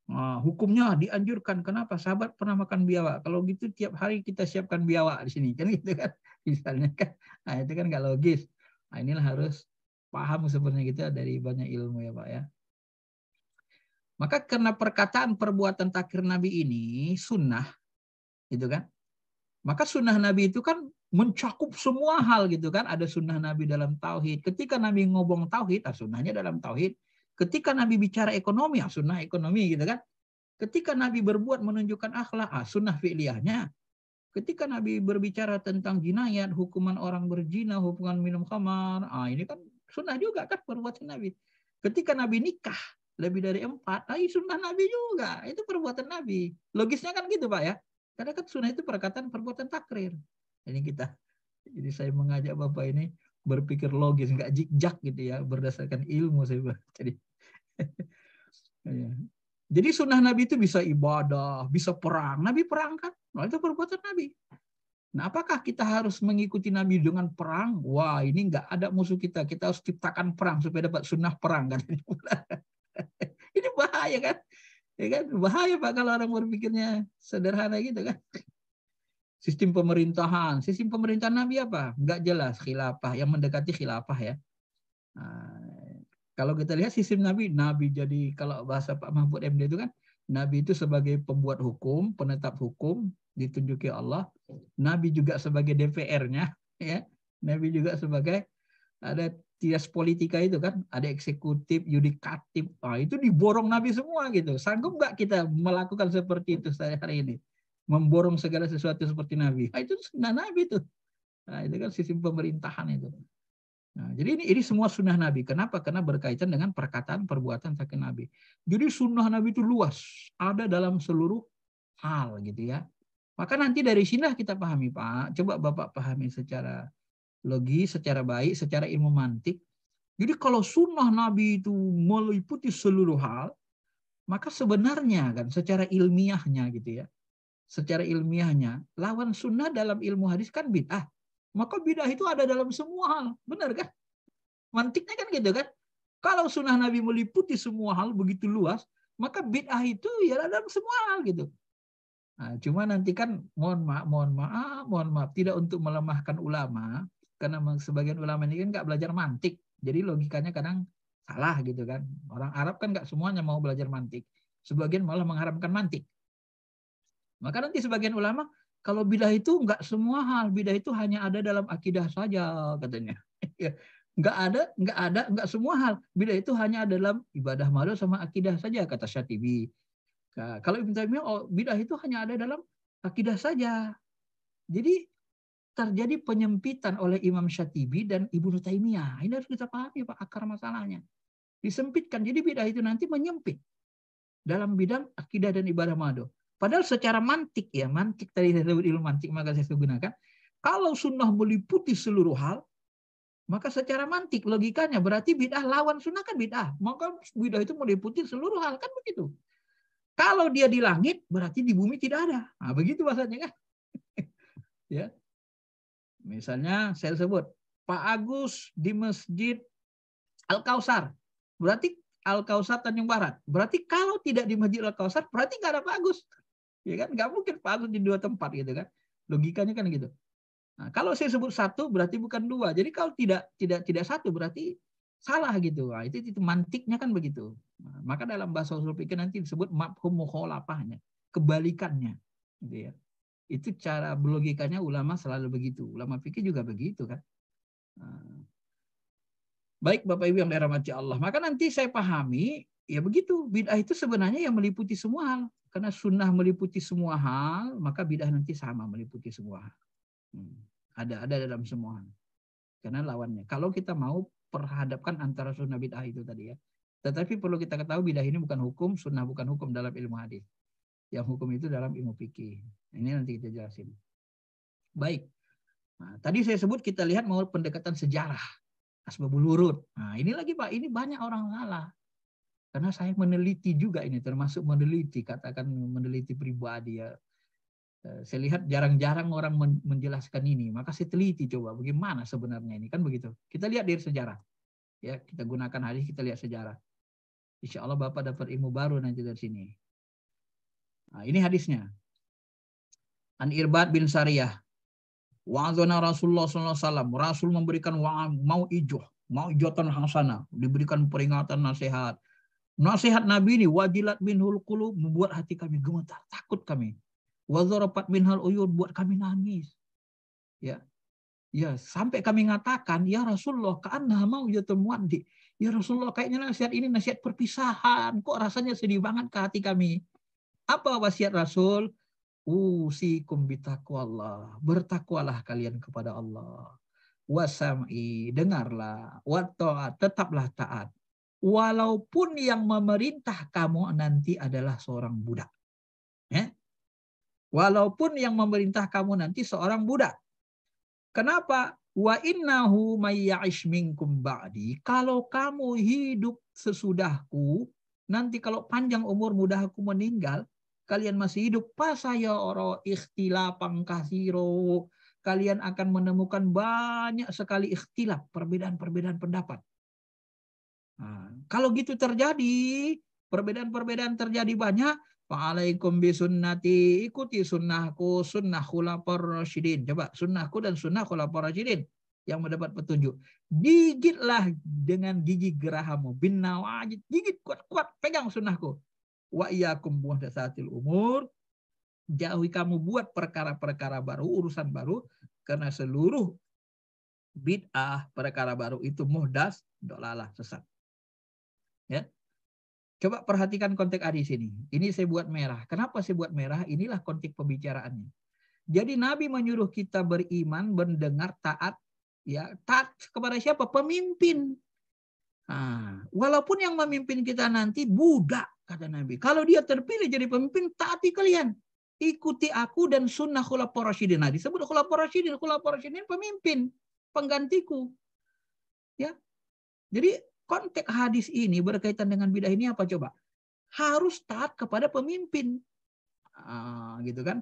Nah, hukumnya dianjurkan. Kenapa? Sahabat pernah makan biawak. Kalau gitu tiap hari kita siapkan biawak di sini, kan gitu kan? Misalnya kan, nah itu kan nggak logis. Nah, inilah harus paham sebenarnya kita dari banyak ilmu ya Pak ya. Maka karena perkataan perbuatan takrir Nabi ini sunnah, gitu kan? Maka sunnah Nabi itu kan mencakup semua hal gitu kan. Ada sunnah Nabi dalam tauhid. Ketika Nabi ngomong tauhid, sunnahnya dalam tauhid. Ketika Nabi bicara ekonomi, sunnah ekonomi gitu kan. Ketika Nabi berbuat menunjukkan akhlak, sunnah fi'liyahnya. Ketika Nabi berbicara tentang jinayat, hukuman orang berzina, hukuman minum khamar, ini kan sunnah juga kan perbuatan Nabi. Ketika Nabi nikah lebih dari 4, sunnah Nabi juga. Itu perbuatan Nabi. Logisnya kan gitu Pak ya. Karena kan sunnah itu perkataan perbuatan takrir. Ini kita. Jadi saya mengajak Bapak ini berpikir logis, nggak jik-jak gitu ya, berdasarkan ilmu saya. Jadi sunnah Nabi itu bisa ibadah, bisa perang. Nabi perang kan? Nah, itu perbuatan Nabi. Nah, apakah kita harus mengikuti Nabi dengan perang? Wah, ini nggak ada musuh kita. Kita harus ciptakan perang supaya dapat sunnah perang kan? Ini bahaya kan? Ya kan? Bahaya Pak kalau orang berpikirnya sederhana gitu kan. Sistem pemerintahan Nabi apa? Enggak jelas, khilafah, yang mendekati khilafah ya. Nah, kalau kita lihat sistem Nabi jadi kalau bahasa Pak Mahfud MD itu kan, Nabi itu sebagai pembuat hukum, penetap hukum, ditunjuki Allah. Nabi juga sebagai DPR-nya, ya. Nabi juga sebagai ada tias politika itu kan, ada eksekutif, yudikatif. Itu diborong Nabi semua gitu. Sanggup nggak kita melakukan seperti itu hari ini? Memborong segala sesuatu seperti Nabi. Itu sunnah Nabi itu. Nah, itu kan sistem pemerintahan itu. Nah, jadi ini semua sunnah Nabi. Kenapa? Karena berkaitan dengan perkataan perbuatan takdir Nabi. Jadi sunnah Nabi itu luas, ada dalam seluruh hal gitu ya. Maka nanti dari sinilah kita pahami Pak. Coba Bapak pahami secara logis, secara baik, secara ilmu mantik. Jadi kalau sunnah Nabi itu meliputi seluruh hal, maka sebenarnya kan secara ilmiahnya gitu ya. Secara ilmiahnya, lawan sunnah dalam ilmu hadis kan bid'ah. Maka bid'ah itu ada dalam semua hal. Benar kan? Mantiknya kan gitu kan? Kalau sunnah Nabi meliputi semua hal begitu luas, maka bid'ah itu ya ada dalam semua hal gitu. Nah, cuma nanti kan mohon maaf, tidak untuk melemahkan ulama, karena sebagian ulama ini kan nggak belajar mantik. Jadi logikanya kadang salah gitu kan. Orang Arab kan nggak semuanya mau belajar mantik. Sebagian malah mengharamkan mantik. Maka nanti sebagian ulama, kalau bidah itu nggak semua hal, bidah itu hanya ada dalam akidah saja katanya. Nggak semua hal. Bidah itu hanya ada dalam ibadah malu sama akidah saja kata Syatibi. Nah, kalau Ibnu Taimiyah, bidah itu hanya ada dalam akidah saja. Jadi terjadi penyempitan oleh Imam Syatibi dan Ibnu Taimiyah. Ini harus kita pahami Pak, akar masalahnya. Disempitkan. Jadi bidah itu nanti menyempit dalam bidang akidah dan ibadah madu. Padahal secara mantik ya, mantik tadi saya sebut ilmu mantik, maka saya gunakan. Kalau sunnah meliputi seluruh hal, maka secara mantik logikanya berarti bid'ah lawan sunnah kan bid'ah. Maka bid'ah itu meliputi seluruh hal kan begitu. Kalau dia di langit berarti di bumi tidak ada. Nah, begitu bahasanya kan. Ya. Misalnya saya sebut Pak Agus di Masjid Al-Kausar. Berarti Al-Kausar Tanjung Barat. Berarti kalau tidak di Masjid Al-Kausar berarti nggak ada Pak Agus. Ya kan? Nggak mungkin Pak Agus di 2 tempat gitu kan. Logikanya kan gitu. Nah, kalau saya sebut satu berarti bukan dua. Jadi kalau tidak satu berarti salah gitu. Nah, itu mantiknya kan begitu. Nah, maka dalam bahasa usul fikih nanti disebut mafhum mukhalafahnya, kebalikannya. Gitu ya. Itu cara logikanya ulama selalu begitu. Ulama fikih juga begitu kan. Nah, baik Bapak Ibu yang dirahmati Allah. Maka nanti saya pahami ya begitu. Bid'ah itu sebenarnya yang meliputi semua hal. Karena sunnah meliputi semua hal, maka bid'ah nanti sama meliputi semua hal. Ada dalam semua. Karena lawannya. Kalau kita mau perhadapkan antara sunnah bid'ah itu tadi ya. Tetapi perlu kita ketahui bid'ah ini bukan hukum, sunnah bukan hukum dalam ilmu hadis. Yang hukum itu dalam ilmu fikih. Ini nanti kita jelasin. Baik. Nah, tadi saya sebut kita lihat mau pendekatan sejarah. Asbabul wurud. Nah, ini lagi Pak, ini banyak orang salah. Karena saya meneliti juga ini, termasuk meneliti, katakan meneliti pribadi ya. Saya lihat jarang-jarang orang menjelaskan ini, maka saya teliti coba bagaimana sebenarnya ini kan begitu. Kita lihat dari sejarah, ya kita gunakan hadis, kita lihat sejarah. Insya Allah Bapak dapat ilmu baru nanti dari sini. Nah, ini hadisnya. An Irbad bin Sariyah, wa'azana Rasulullah SAW, Rasul memberikan mau'ijatan hasanah, diberikan peringatan nasihat. Nasihat Nabi ini wajilat minhul qulub, membuat hati kami gemetar, takut kami. Wazarapat minhal uyun, buat kami nangis. Ya. Ya, sampai kami mengatakan, ya Rasulullah, ka'anna mau jatuh muaddi. Ya Rasulullah, kayaknya nasihat ini nasihat perpisahan. Kok rasanya sedih banget ke hati kami. Apa wasiat Rasul? Usikum bitaqwallah. Bertakwalah kalian kepada Allah. Wasam'i, dengarlah. Watta'at, tetaplah taat. Walaupun yang memerintah kamu nanti adalah seorang budak. Ya? Walaupun yang memerintah kamu nanti seorang budak. Kenapa? Wa innahu may ya'ish minkum ba'di. Kalau kamu hidup sesudahku, nanti kalau panjang umur mudah aku meninggal, kalian masih hidup, fasayara ikhtilafan katsira. Kalian akan menemukan banyak sekali ikhtilaf, perbedaan-perbedaan pendapat. Nah, kalau gitu terjadi, perbedaan-perbedaan terjadi banyak, fa'alaikum bisunnati, ikuti sunnahku, sunnah khulafaur rasyidin. Coba sunnahku dan sunnah khulafaur rasyidin yang mendapat petunjuk. Gigitlah dengan gigi gerahamu, bin nawajid, gigit kuat-kuat, pegang sunnahku. Wa iyyakum muhdatsatil umur, jauhi kamu buat perkara-perkara baru, urusan baru, karena seluruh bid'ah perkara baru itu muhdas, dolalah, sesat. Ya. Coba perhatikan konteks hadis ini. Ini saya buat merah. Kenapa saya buat merah? Inilah konteks pembicaraannya. Jadi Nabi menyuruh kita beriman, mendengar, taat. Ya, taat kepada siapa? Pemimpin. Nah, walaupun yang memimpin kita nanti budak, kata Nabi. Kalau dia terpilih jadi pemimpin, taati kalian. Ikuti aku dan sunnah khulafaur rasyidin. Nah, disebut khulafaur rasyidin. Khulafaur rasyidin pemimpin, penggantiku. Ya. Jadi konteks hadis ini berkaitan dengan bidah ini apa coba? Harus taat kepada pemimpin. Gitu kan?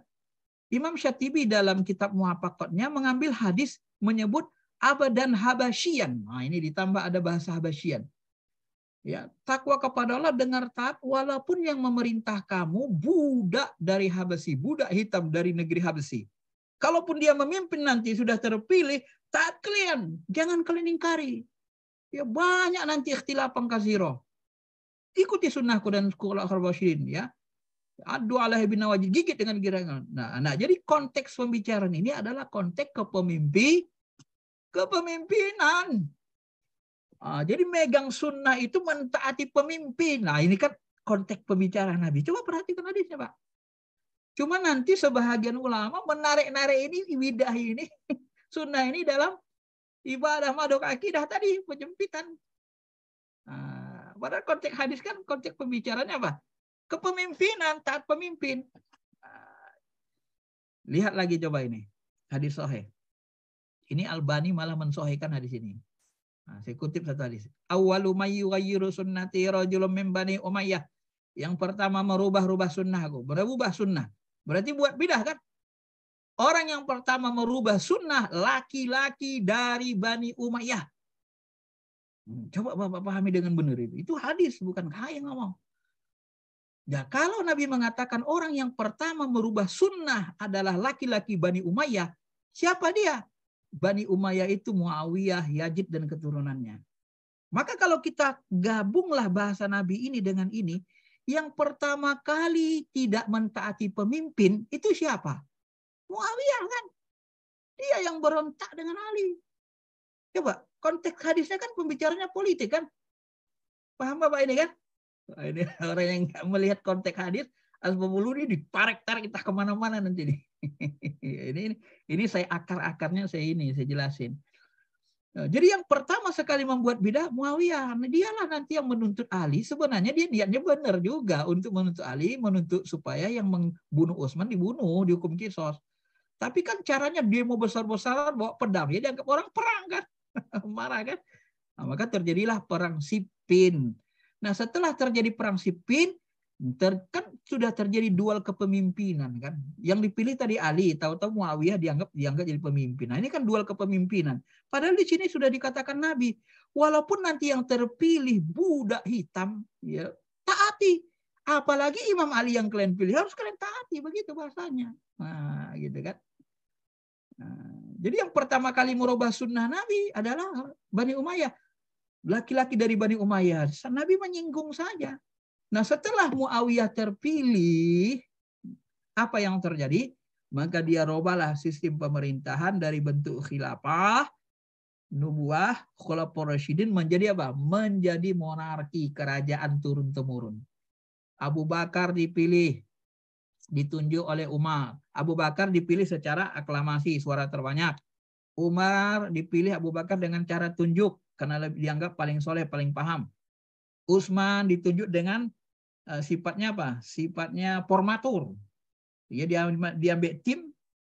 Imam Syatibi dalam kitab Muwafaqatnya mengambil hadis menyebut abadan habasyian. Nah, ini ditambah ada bahasa habasyian. Ya, takwa kepada Allah, dengar taat walaupun yang memerintah kamu budak dari Habasyi, budak hitam dari negeri Habasyi. Kalaupun dia memimpin nanti sudah terpilih, taat kalian, jangan kalian ingkari. Ya banyak nanti ikhtilafan katsira. Ikuti sunnahku dan khulafaur rasyidin ya. Adu alaihi bin nawajid, gigit dengan girangan. Nah, jadi konteks pembicaraan ini adalah konteks kepemimpinan. Jadi megang sunnah itu mentaati pemimpin. Nah, ini kan konteks pembicaraan Nabi. Coba perhatikan hadisnya, Pak. Cuma nanti sebahagian ulama menarik-narik ini bidah ini sunnah ini dalam ibadah madhok akidah tadi, penyempitan. Padahal konteks hadis kan konteks pembicaraannya apa? Kepemimpinan, taat pemimpin. Lihat lagi coba ini. Hadis sahih. Ini Albani malah mensahihkan hadis ini. Saya kutip satu hadis. Awwalu may yughayyiru sunnati rajulun min bani Umayyah. Yang pertama merubah-rubah sunnahku. Berubah sunnah. Berarti buat bidah kan? Orang yang pertama merubah sunnah laki-laki dari Bani Umayyah. Coba Bapak pahami dengan benar itu. Itu hadis, bukan saya yang ngomong. Ya, kalau Nabi mengatakan orang yang pertama merubah sunnah adalah laki-laki Bani Umayyah, siapa dia? Bani Umayyah itu Muawiyah, Yazid dan keturunannya. Maka kalau kita gabunglah bahasa Nabi ini dengan ini, yang pertama kali tidak mentaati pemimpin itu siapa? Muawiyah kan. Dia yang berontak dengan Ali. Coba, konteks hadisnya kan pembicaranya politik kan. Paham Bapak ini kan? Nah, ini orang yang nggak melihat konteks hadis, asbabul ini ditarik-tarik entah kemana-mana nanti nih. ini saya akar-akarnya saya jelasin. Nah, jadi yang pertama sekali membuat bidah Muawiyah. Nah, dialah nanti yang menuntut Ali. Sebenarnya dia niatnya benar juga untuk menuntut Ali, menuntut supaya yang membunuh Utsman dibunuh, dihukum kisos. Tapi kan caranya dia mau besar-besaran bawa pedang, dia dianggap orang perang kan, marah kan. Nah, maka terjadilah perang Siffin. Nah, setelah terjadi perang Siffin, kan sudah terjadi duel kepemimpinan kan. Yang dipilih tadi Ali, tahu-tahu Muawiyah dianggap jadi pemimpin. Nah, ini kan duel kepemimpinan. Padahal di sini sudah dikatakan Nabi, walaupun nanti yang terpilih budak hitam, ya taati. Apalagi Imam Ali yang kalian pilih harus kalian taati, begitu bahasanya. Nah, gitu kan. Nah, jadi yang pertama kali merubah sunnah Nabi adalah Bani Umayyah. Laki-laki dari Bani Umayyah. Nabi menyinggung saja. Nah, setelah Muawiyah terpilih, apa yang terjadi? Maka dia robahlah sistem pemerintahan dari bentuk khilafah, nubuah, khulafaur rasyidin menjadi apa? Menjadi monarki, kerajaan turun-temurun. Abu Bakar dipilih, ditunjuk oleh Umar. Abu Bakar dipilih secara aklamasi, suara terbanyak. Umar dipilih Abu Bakar dengan cara tunjuk, karena dianggap paling soleh, paling paham. Utsman ditunjuk dengan sifatnya apa? Sifatnya formatur. Ya, diambil tim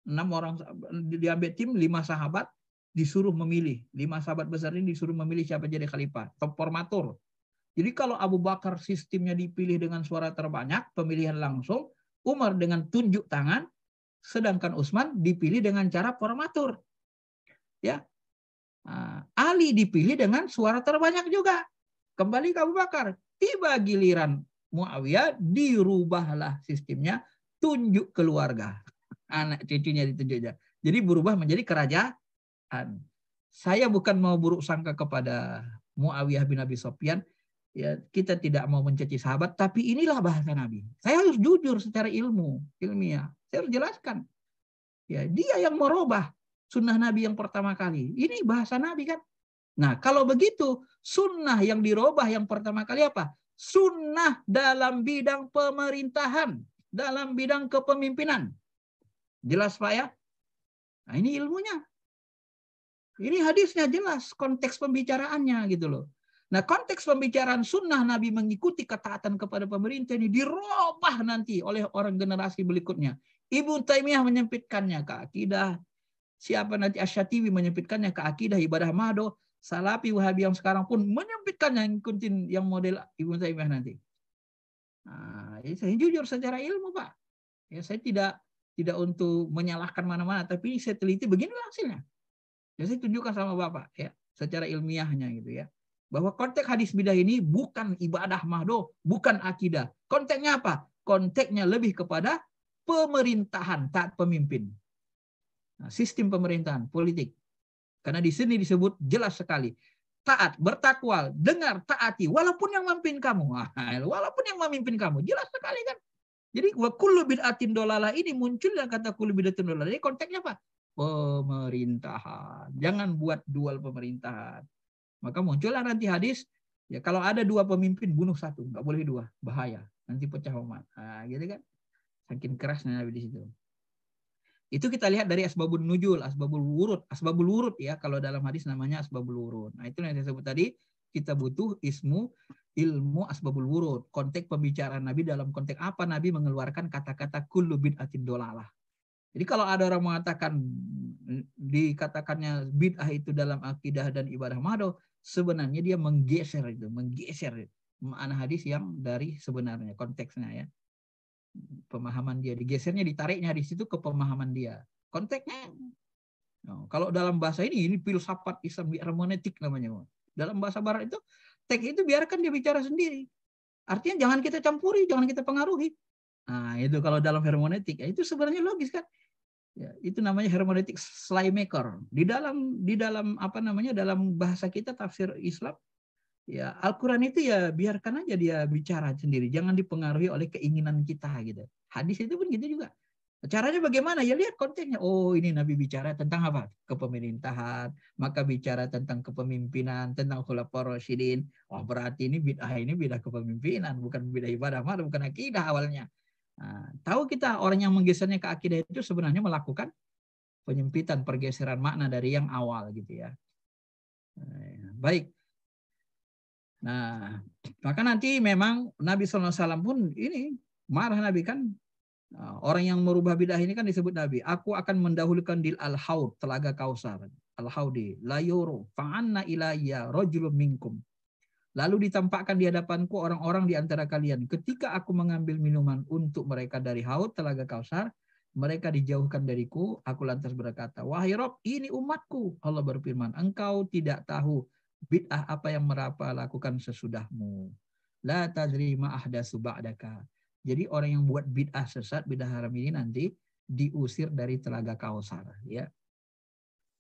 6 orang, diambil tim 5 sahabat disuruh memilih. 5 sahabat besar ini disuruh memilih siapa jadi khalifah. Formatur. Jadi kalau Abu Bakar sistemnya dipilih dengan suara terbanyak, pemilihan langsung, Umar dengan tunjuk tangan, sedangkan Utsman dipilih dengan cara formatur. Ya. Ali dipilih dengan suara terbanyak juga. Kembali ke Abu Bakar. Tiba giliran Muawiyah, dirubahlah sistemnya, tunjuk keluarga. Anak cucunya ditunjuknya. Jadi berubah menjadi kerajaan. Saya bukan mau buruk sangka kepada Muawiyah bin Abi Sufyan. Ya, kita tidak mau mencaci sahabat, tapi inilah bahasa Nabi. Saya harus jujur secara ilmiah. Saya harus jelaskan. Ya, dia yang merubah sunnah Nabi yang pertama kali. Ini bahasa Nabi kan. Nah, kalau begitu, sunnah yang dirubah yang pertama kali apa? Sunnah dalam bidang pemerintahan, dalam bidang kepemimpinan. Jelas Pak ya? Nah, ini ilmunya. Ini hadisnya jelas, konteks pembicaraannya gitu loh. Nah, konteks pembicaraan sunnah Nabi mengikuti ketaatan kepada pemerintah ini dirubah nanti oleh orang generasi berikutnya. Ibnu Taimiyah menyempitkannya ke akidah. Siapa nanti Asy-Syatibi menyempitkannya ke akidah ibadah mahdo. Salafi Wahabi yang sekarang pun menyempitkannya yang model Ibnu Taimiyah nanti. Nah, saya jujur secara ilmu Pak. Ya, saya tidak untuk menyalahkan mana-mana, tapi saya teliti beginilah hasilnya. Ya, saya tunjukkan sama Bapak ya, secara ilmiahnya gitu ya. Bahwa konteks hadis bidah ini bukan ibadah mahdo, bukan akidah. Konteksnya apa? Konteksnya lebih kepada pemerintahan, taat pemimpin. Nah, sistem pemerintahan, politik. Karena di sini disebut jelas sekali. Taat, bertakwa, dengar, taati. Walaupun yang memimpin kamu. Walaupun yang memimpin kamu. Jelas sekali kan. Jadi wa kullu bid'atin dolalah ini muncul yang kata kullu bid'atin dolalah. Ini konteksnya apa? Pemerintahan. Jangan buat dual pemerintahan. Maka muncullah nanti hadis. Ya kalau ada 2 pemimpin, bunuh 1. Nggak boleh 2. Bahaya. Nanti pecah umat. Nah, gitu kan. Saking kerasnya Nabi di situ. Itu kita lihat dari asbabun nuzul, asbabul wurud. Asbabul wurud ya, kalau dalam hadis namanya asbabul wurud. Nah, itu yang saya sebut tadi, kita butuh ilmu asbabul wurud. Konteks pembicaraan Nabi dalam konteks apa Nabi mengeluarkan kata-kata kullu bid'atin dolalah. Jadi kalau ada orang mengatakan, dikatakannya bid'ah itu dalam akidah dan ibadah mahdo, sebenarnya dia menggeser makna hadis yang dari sebenarnya, konteksnya ya. Pemahaman dia digesernya, ditariknya di situ ke pemahaman dia konteksnya. Kalau dalam bahasa ini filsafat Islam hermeneutik namanya. Dalam bahasa barat itu teks itu biarkan dia bicara sendiri, artinya jangan kita campuri, jangan kita pengaruhi. Nah itu kalau dalam hermeneutik itu sebenarnya logis kan. Ya, itu namanya hermeneutik slaymaker. Di dalam apa namanya, dalam bahasa kita tafsir Islam, ya Al-Quran itu ya biarkan aja dia bicara sendiri, jangan dipengaruhi oleh keinginan kita gitu. Hadis itu pun gitu juga. Caranya bagaimana? Ya lihat konteksnya. Oh, ini Nabi bicara tentang apa? Kepemerintahan, maka bicara tentang kepemimpinan, tentang khulafaur rasyidin. Oh, berarti ini bid'ah kepemimpinan, bukan bid'ah ibadah, bukan akidah awalnya. Nah, tahu kita orang yang menggesernya ke akidah itu sebenarnya melakukan penyempitan, pergeseran makna dari yang awal gitu ya. Baik. Nah, maka nanti memang Nabi SAW pun ini marah Nabi kan. Orang yang merubah bidah ini kan disebut Nabi. Aku akan mendahulukan dil al-haud, telaga Kausar. Al-haudi, la yuru, fa'anna ilayya rajulun minkum. Lalu ditampakkan di hadapanku orang-orang di antara kalian. Ketika aku mengambil minuman untuk mereka dari haud, telaga Kausar, mereka dijauhkan dariku. Aku lantas berkata, wahai Rob, ini umatku. Allah berfirman, engkau tidak tahu bid'ah apa yang mereka lakukan sesudahmu. La tadri ma ahdatsu ba'daka. Jadi orang yang buat bid'ah sesat, bid'ah haram ini nanti diusir dari telaga Kausar, ya.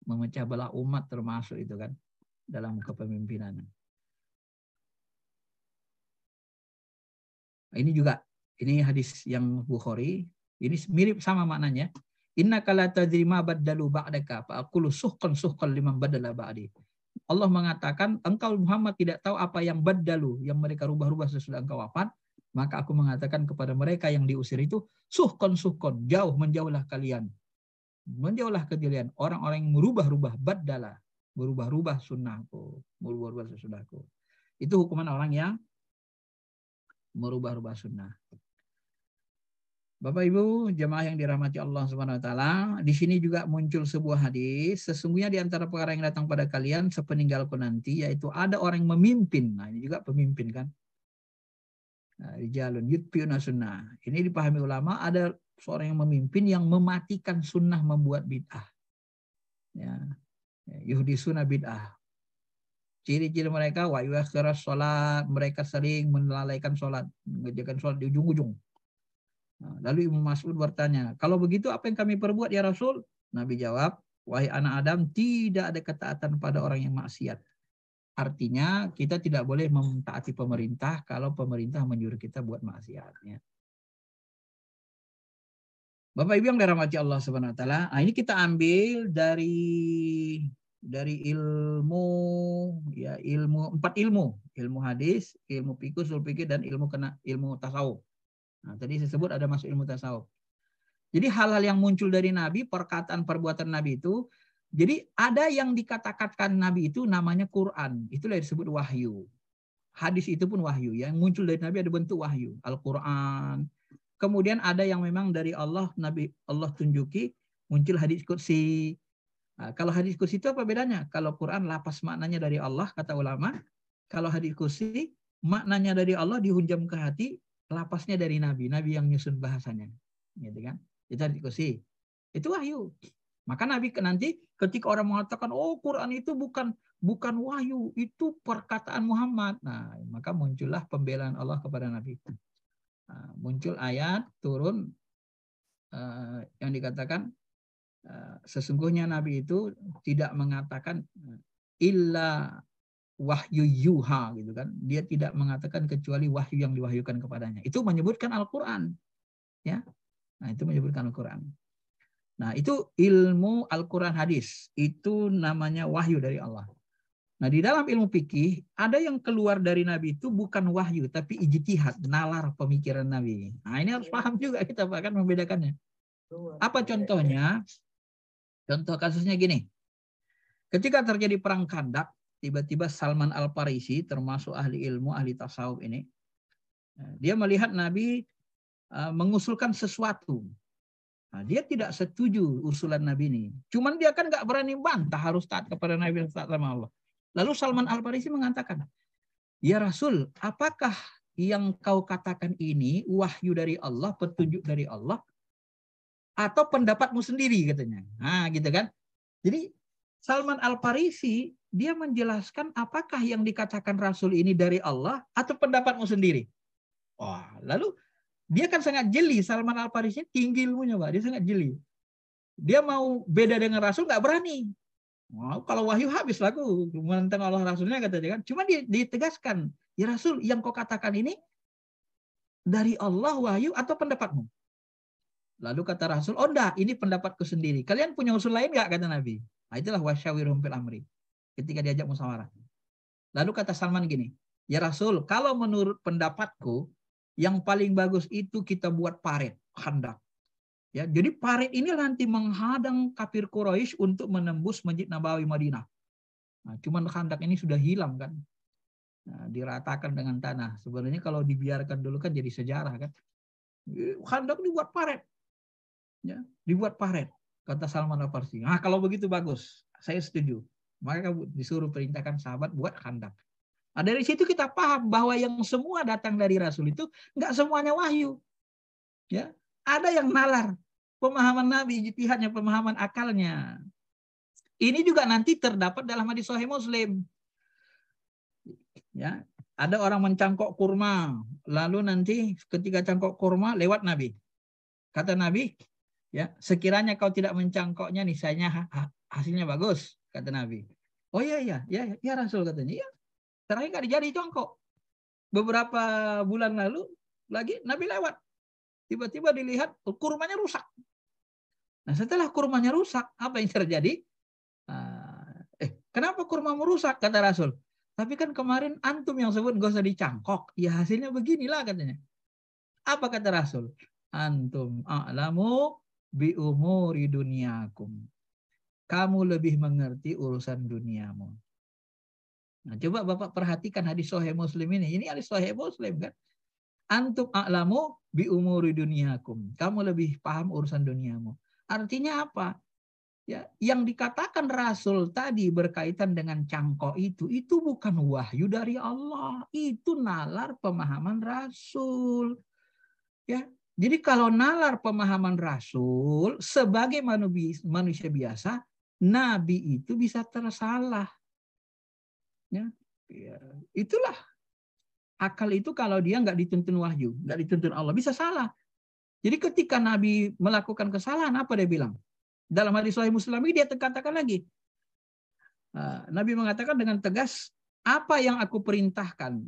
Memecah belah umat termasuk itu kan dalam kepemimpinan. Ini juga, ini hadis yang Bukhari, ini mirip sama maknanya. Innaka la tadri ma baddalu ba'daka fa aqulu suhqan liman badala ba'di. Allah mengatakan, engkau Muhammad tidak tahu apa yang baddalu, yang mereka rubah-rubah sesudah engkau wafat. Maka aku mengatakan kepada mereka yang diusir itu, suhkon, jauh, menjauhlah kalian. Menjauhlah kalian orang-orang yang merubah-rubah, baddala, merubah-rubah sunnahku, merubah-rubah sesudahku. Itu hukuman orang yang merubah-rubah sunnah. Bapak Ibu, jemaah yang dirahmati Allah Subhanahu wa taala, di sini juga muncul sebuah hadis, sesungguhnya di antara perkara yang datang pada kalian sepeninggalku nanti, yaitu ada orang yang memimpin. Nah, ini juga pemimpin kan. Rijalun yutfi'una sunnah. Ini dipahami ulama, ada seorang yang memimpin yang mematikan sunnah, membuat bid'ah. Ya. Yuhdisuna bid'ah. Ciri-ciri mereka wa yuakhiras sholat, mereka sering melalaikan sholat, mengerjakan sholat di ujung-ujung. Nah, lalu Imam Mas'ud bertanya, kalau begitu apa yang kami perbuat ya Rasul? Nabi jawab, wahai anak Adam, tidak ada ketaatan pada orang yang maksiat. Artinya kita tidak boleh mentaati pemerintah kalau pemerintah menyuruh kita buat maksiatnya. Bapak Ibu yang dirahmati Allah Subhanahu wa taala, ini kita ambil dari ilmu, ya, empat ilmu hadis, ilmu fikih, ushul fikih, dan ilmu tasawuf. Nah, tadi saya sebut ada masuk ilmu tasawuf. Jadi hal-hal yang muncul dari Nabi, perkataan perbuatan Nabi itu, jadi ada yang dikatakan Nabi itu namanya Quran. Itulah disebut wahyu. Hadis itu pun wahyu. Yang muncul dari Nabi ada bentuk wahyu. Al-Quran. Kemudian ada yang memang dari Allah, Nabi Allah tunjuki, muncul hadis qudsi. Nah, kalau hadis qudsi itu apa bedanya? Kalau Quran lapas maknanya dari Allah, kata ulama. Kalau hadis qudsi maknanya dari Allah dihunjam ke hati, lapasnya dari Nabi. Nabi yang nyusun bahasanya. Gitu kan? Itu hadis qudsi. Itu wahyu. Maka Nabi nanti ketika orang mengatakan, oh Quran itu bukan wahyu, itu perkataan Muhammad. Nah, maka muncullah pembelaan Allah kepada Nabi. Nah, muncul ayat turun yang dikatakan sesungguhnya Nabi itu tidak mengatakan illa wahyu yuha gitu kan. Dia tidak mengatakan kecuali wahyu yang diwahyukan kepadanya. Itu menyebutkan Al-Quran. Ya. Nah, itu menyebutkan Al-Quran. Nah, itu ilmu Al-Quran hadis. Itu namanya wahyu dari Allah. Nah, di dalam ilmu fikih, ada yang keluar dari Nabi itu bukan wahyu, tapi ijtihad, nalar pemikiran Nabi. Nah, ini harus paham juga kita akan membedakannya. Apa contohnya? Contoh kasusnya gini. Ketika terjadi perang Khandak, tiba-tiba Salman Al-Farisi, termasuk ahli ilmu, ahli tasawuf ini, dia melihat Nabi mengusulkan sesuatu. Nah, dia tidak setuju usulan Nabi ini. Cuman dia kan nggak berani bantah, harus taat kepada Nabi dan taat sama Allah. Lalu Salman Al-Farisi mengatakan, ya Rasul, apakah yang kau katakan ini wahyu dari Allah, petunjuk dari Allah, atau pendapatmu sendiri katanya. Nah, gitu kan. Jadi Salman Al-Farisi dia menjelaskan apakah yang dikatakan Rasul ini dari Allah atau pendapatmu sendiri. Wah, lalu dia kan sangat jeli, Salman Al-Farisi tinggi ilmunya, Pak. Dia sangat jeli. Dia mau beda dengan Rasul nggak berani. Wow, kalau wahyu habis lagu menentang Allah Rasulnya katanya kan. Cuma ditegaskan, ya Rasul yang kau katakan ini dari Allah wahyu atau pendapatmu? Lalu kata Rasul, oh enggak, ini pendapatku sendiri. Kalian punya usul lain nggak, kata Nabi. Nah, itulah wasyawirhum fil amri. Ketika diajak musyawarah. Lalu kata Salman gini, ya Rasul, kalau menurut pendapatku, yang paling bagus itu kita buat parit, khandak. Ya, jadi parit ini nanti menghadang kafir Quraisy untuk menembus Masjid Nabawi Madinah. Nah, cuman khandak ini sudah hilang kan. Nah, diratakan dengan tanah. Sebenarnya kalau dibiarkan dulu kan jadi sejarah kan. Khandak dibuat parit. Ya, dibuat parit. Kata Salman Al-Farsi. Nah, kalau begitu bagus. Saya setuju. Maka disuruh perintahkan sahabat buat khandak. Nah, dari situ kita paham bahwa yang semua datang dari Rasul itu nggak semuanya wahyu. Ya, ada yang nalar. Pemahaman Nabi, ijtihadnya, pemahaman akalnya. Ini juga nanti terdapat dalam hadis Sahih Muslim. Ya, ada orang mencangkok kurma, lalu nanti ketika cangkok kurma lewat Nabi. Kata Nabi, ya, sekiranya kau tidak mencangkoknya, niscaya hasilnya bagus, kata Nabi. Oh iya Rasul katanya. Iya. Terakhir nggak jadi cangkok. Beberapa bulan lalu lagi Nabi lewat. Tiba-tiba dilihat kurmanya rusak. Nah, setelah kurmanya rusak, apa yang terjadi? Kenapa kurma merusak? Kata Rasul. Tapi kan kemarin antum yang sebut gak usah dicangkok. Ya hasilnya beginilah katanya. Apa kata Rasul? Antum a'lamu bi umuri dunyakum. Kamu lebih mengerti urusan duniamu. Nah, coba Bapak perhatikan hadis Sahih Muslim ini. Ini hadis Sahih Muslim kan? Antum a'lamu bi umuri dunyakum. Kamu lebih paham urusan duniamu. Artinya apa? Ya, yang dikatakan Rasul tadi berkaitan dengan cangkok itu bukan wahyu dari Allah, itu nalar pemahaman Rasul. Ya, jadi kalau nalar pemahaman Rasul sebagai manusia biasa, Nabi itu bisa tersalah. Ya, itulah akal itu kalau dia nggak dituntun wahyu, nggak dituntun Allah, bisa salah. Jadi ketika Nabi melakukan kesalahan, apa dia bilang? Dalam hadis Sahih Muslim ini dia katakan lagi. Nabi mengatakan dengan tegas, apa yang aku perintahkan?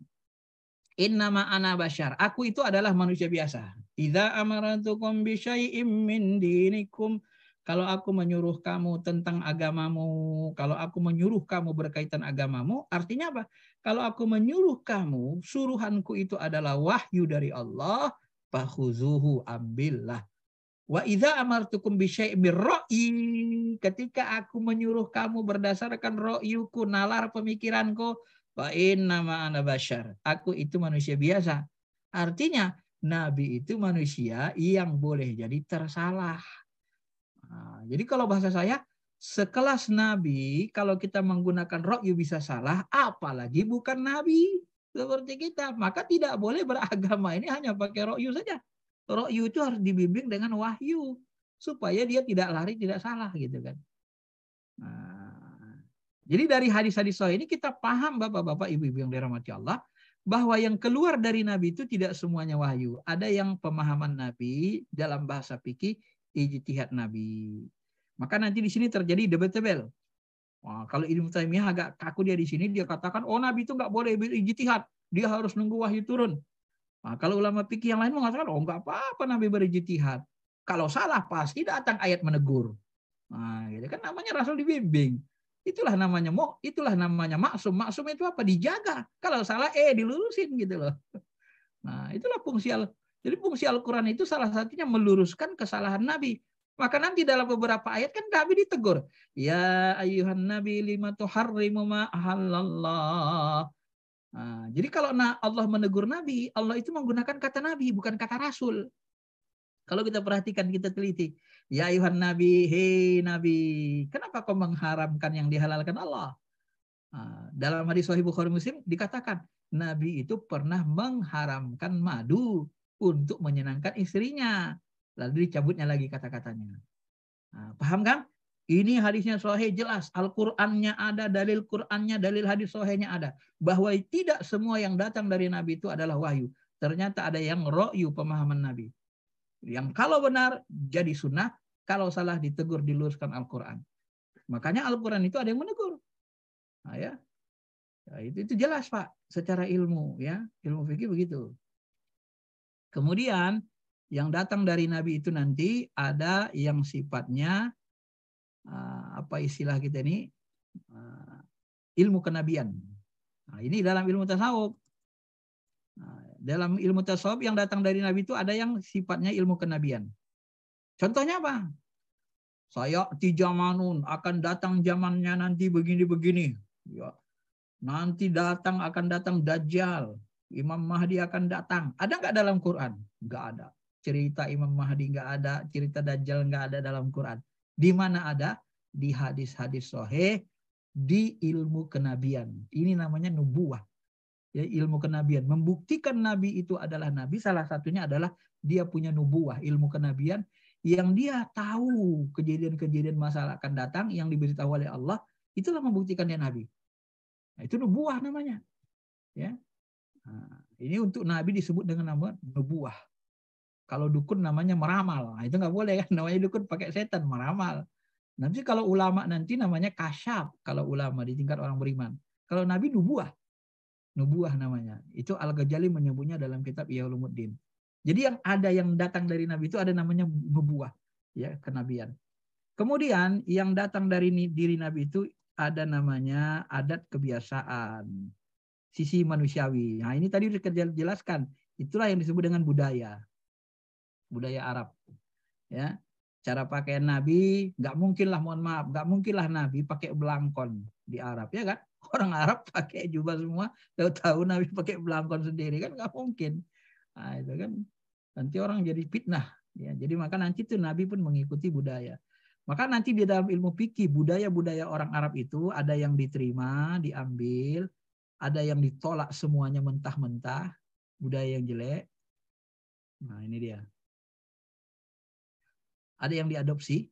Innama ana basyar. Aku itu adalah manusia biasa. Idza amaratukum bi syai'im min dinikum. Kalau aku menyuruh kamu tentang agamamu, kalau aku menyuruh kamu berkaitan agamamu, artinya apa? Kalau aku menyuruh kamu, suruhanku itu adalah wahyu dari Allah, fakhuzuhu, ambillah. Wa idza amartukum bi syai'in birra'yi, ketika aku menyuruh kamu berdasarkan ra'yuku, nalar pemikiranku, fa innama ana basyar, aku itu manusia biasa. Artinya Nabi itu manusia yang boleh jadi tersalah. Nah, jadi kalau bahasa saya, sekelas Nabi, kalau kita menggunakan ra'yu bisa salah, apalagi bukan Nabi seperti kita. Maka tidak boleh beragama ini hanya pakai ra'yu saja. Ra'yu itu harus dibimbing dengan wahyu supaya dia tidak lari, tidak salah gitu kan. Nah, jadi dari hadis-hadis sahih ini kita paham Bapak-bapak, Ibu-ibu yang dirahmati Allah, bahwa yang keluar dari Nabi itu tidak semuanya wahyu. Ada yang pemahaman Nabi dalam bahasa fikih ijtihad Nabi. Maka nanti di sini terjadi debatable. Wah, kalau Ibnu Taimiyah agak kaku dia di sini, dia katakan oh Nabi itu nggak boleh berijtihad, dia harus nunggu wahyu turun. Nah, kalau ulama fikih yang lain mengatakan, oh nggak apa-apa Nabi berijtihad. Kalau salah pasti datang ayat menegur. Nah, gitu kan namanya Rasul dibimbing. Itulah namanya maksum. Maksum itu apa? Dijaga. Kalau salah dilurusin gitu loh. Nah, itulah fungsi Jadi fungsi Al-Quran itu salah satunya meluruskan kesalahan Nabi. Maka nanti dalam beberapa ayat kan Nabi ditegur. Ya ayyuhan nabi lima tuharrimu ma ahallallah. Nah, jadi kalau Allah menegur Nabi, Allah itu menggunakan kata Nabi, bukan kata Rasul. Kalau kita perhatikan, kita teliti. Ya ayuhan Nabi, hei Nabi, kenapa kau mengharamkan yang dihalalkan Allah? Nah, dalam hadis Sahih Bukhari Muslim dikatakan, Nabi itu pernah mengharamkan madu untuk menyenangkan istrinya. Lalu dicabutnya lagi kata-katanya. Nah, paham kan? Ini hadisnya sahih jelas. Al-Qur'annya ada, dalil Qur'annya, dalil hadis sahihnya ada. Bahwa tidak semua yang datang dari Nabi itu adalah wahyu. Ternyata ada yang ra'yu pemahaman Nabi. Yang kalau benar jadi sunnah, Kalau salah ditegur, diluruskan Al-Quran. Makanya Al-Quran itu ada yang menegur. Nah, ya. Ya, itu jelas Pak, secara ilmu ya, ilmu fikih begitu. Kemudian yang datang dari Nabi itu nanti ada yang sifatnya apa istilah kita ini ilmu kenabian. Nah, ini dalam ilmu tasawuf. Nah, dalam ilmu tasawuf yang datang dari Nabi itu ada yang sifatnya ilmu kenabian. Contohnya apa? Saya di zamanun akan datang zamannya nanti begini-begini. Ya. Nanti akan datang Dajjal. Imam Mahdi akan datang. Ada nggak dalam Quran? Nggak ada. Cerita Imam Mahdi nggak ada. Cerita Dajjal nggak ada dalam Quran. Di mana ada? Di hadis-hadis sahih, di ilmu kenabian. Ini namanya nubuah. Ya, ilmu kenabian. Membuktikan Nabi itu adalah Nabi. Salah satunya adalah dia punya nubuah, ilmu kenabian. Yang dia tahu kejadian-kejadian masalah akan datang yang diberitahu oleh Allah. Itulah membuktikan dia Nabi. Nah, itu nubuah namanya. Ya. Nah, ini untuk Nabi disebut dengan nama nubuah. Kalau dukun namanya meramal. Nah, itu nggak boleh kan. Namanya dukun pakai setan, meramal. Nanti kalau ulama nanti namanya kasyaf. Kalau ulama di tingkat orang beriman. Kalau Nabi nubuah. Nubuah namanya. Itu Al-Ghazali menyebutnya dalam kitab Ihya Ulumuddin. Jadi yang datang dari Nabi itu ada namanya nubuah. Ya, kenabian. Kemudian yang datang dari diri Nabi itu ada namanya adat kebiasaan, sisi manusiawi. Nah ini tadi sudah jelaskan, itulah yang disebut dengan budaya Arab. Ya, cara pakaian Nabi nggak mungkin lah, mohon maaf, nggak mungkin lah Nabi pakai belangkon di Arab, ya kan? Orang Arab pakai jubah semua, tahu-tahu Nabi pakai belangkon sendiri kan nggak mungkin. Nah itu kan nanti orang jadi fitnah. Ya, jadi maka nanti tuh Nabi pun mengikuti budaya. Maka nanti di dalam ilmu fikih budaya-budaya orang Arab itu ada yang diterima, diambil, ada yang ditolak semuanya mentah-mentah, budaya yang jelek. Nah ini dia. Ada yang diadopsi.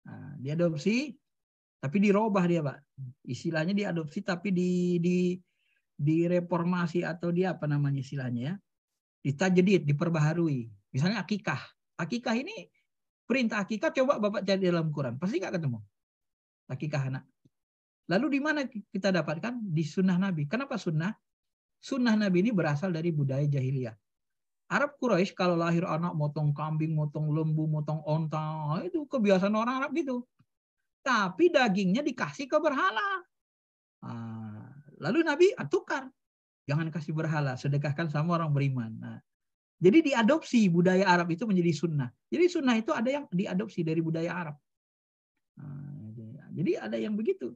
Nah, diadopsi, tapi dirubah dia Pak. Istilahnya diadopsi tapi direformasi atau dia apa namanya istilahnya ya. Ditajdid, diperbaharui. Misalnya akikah. Akikah ini perintah akikah coba Bapak cari dalam Quran, pasti nggak ketemu. Akikah anak. Lalu di mana kita dapatkan? Di sunnah Nabi. Kenapa sunnah? Sunnah Nabi ini berasal dari budaya jahiliyah. Arab Quraisy kalau lahir anak motong kambing, motong lembu, motong onta, itu kebiasaan orang Arab gitu. Tapi dagingnya dikasih ke berhala. Nah, lalu Nabi tukar. Jangan kasih berhala, sedekahkan sama orang beriman. Nah, jadi diadopsi budaya Arab itu menjadi sunnah. Jadi sunnah itu ada yang diadopsi dari budaya Arab. Nah, jadi ada yang begitu.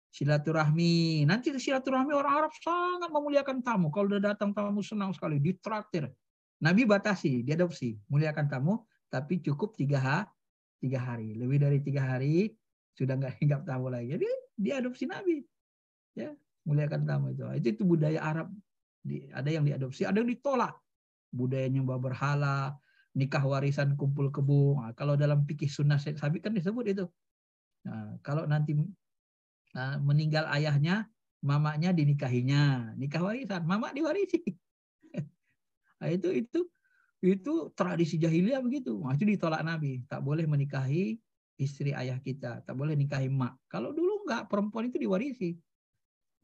Silaturahmi. Nanti silaturahmi orang Arab sangat memuliakan tamu. Kalau udah datang tamu senang sekali, ditraktir. Nabi batasi, diadopsi. Muliakan tamu, tapi cukup 3 hari. Lebih dari 3 hari, sudah nggak hinggap tamu lagi. Jadi diadopsi Nabi. Ya, muliakan tamu itu. Itu budaya Arab. Ada yang diadopsi, ada yang ditolak. Budaya nyembah berhala, nikah warisan, kumpul kebo. Nah, kalau dalam fikih sunnah sabit kan disebut itu. Nah, kalau nanti meninggal ayahnya, mamanya dinikahinya, nikah warisan, mama diwarisi. Nah, itu tradisi jahiliyah begitu. Nah, itu ditolak Nabi. Tak boleh menikahi istri ayah kita, tak boleh nikahi mak. Kalau dulu enggak, perempuan itu diwarisi.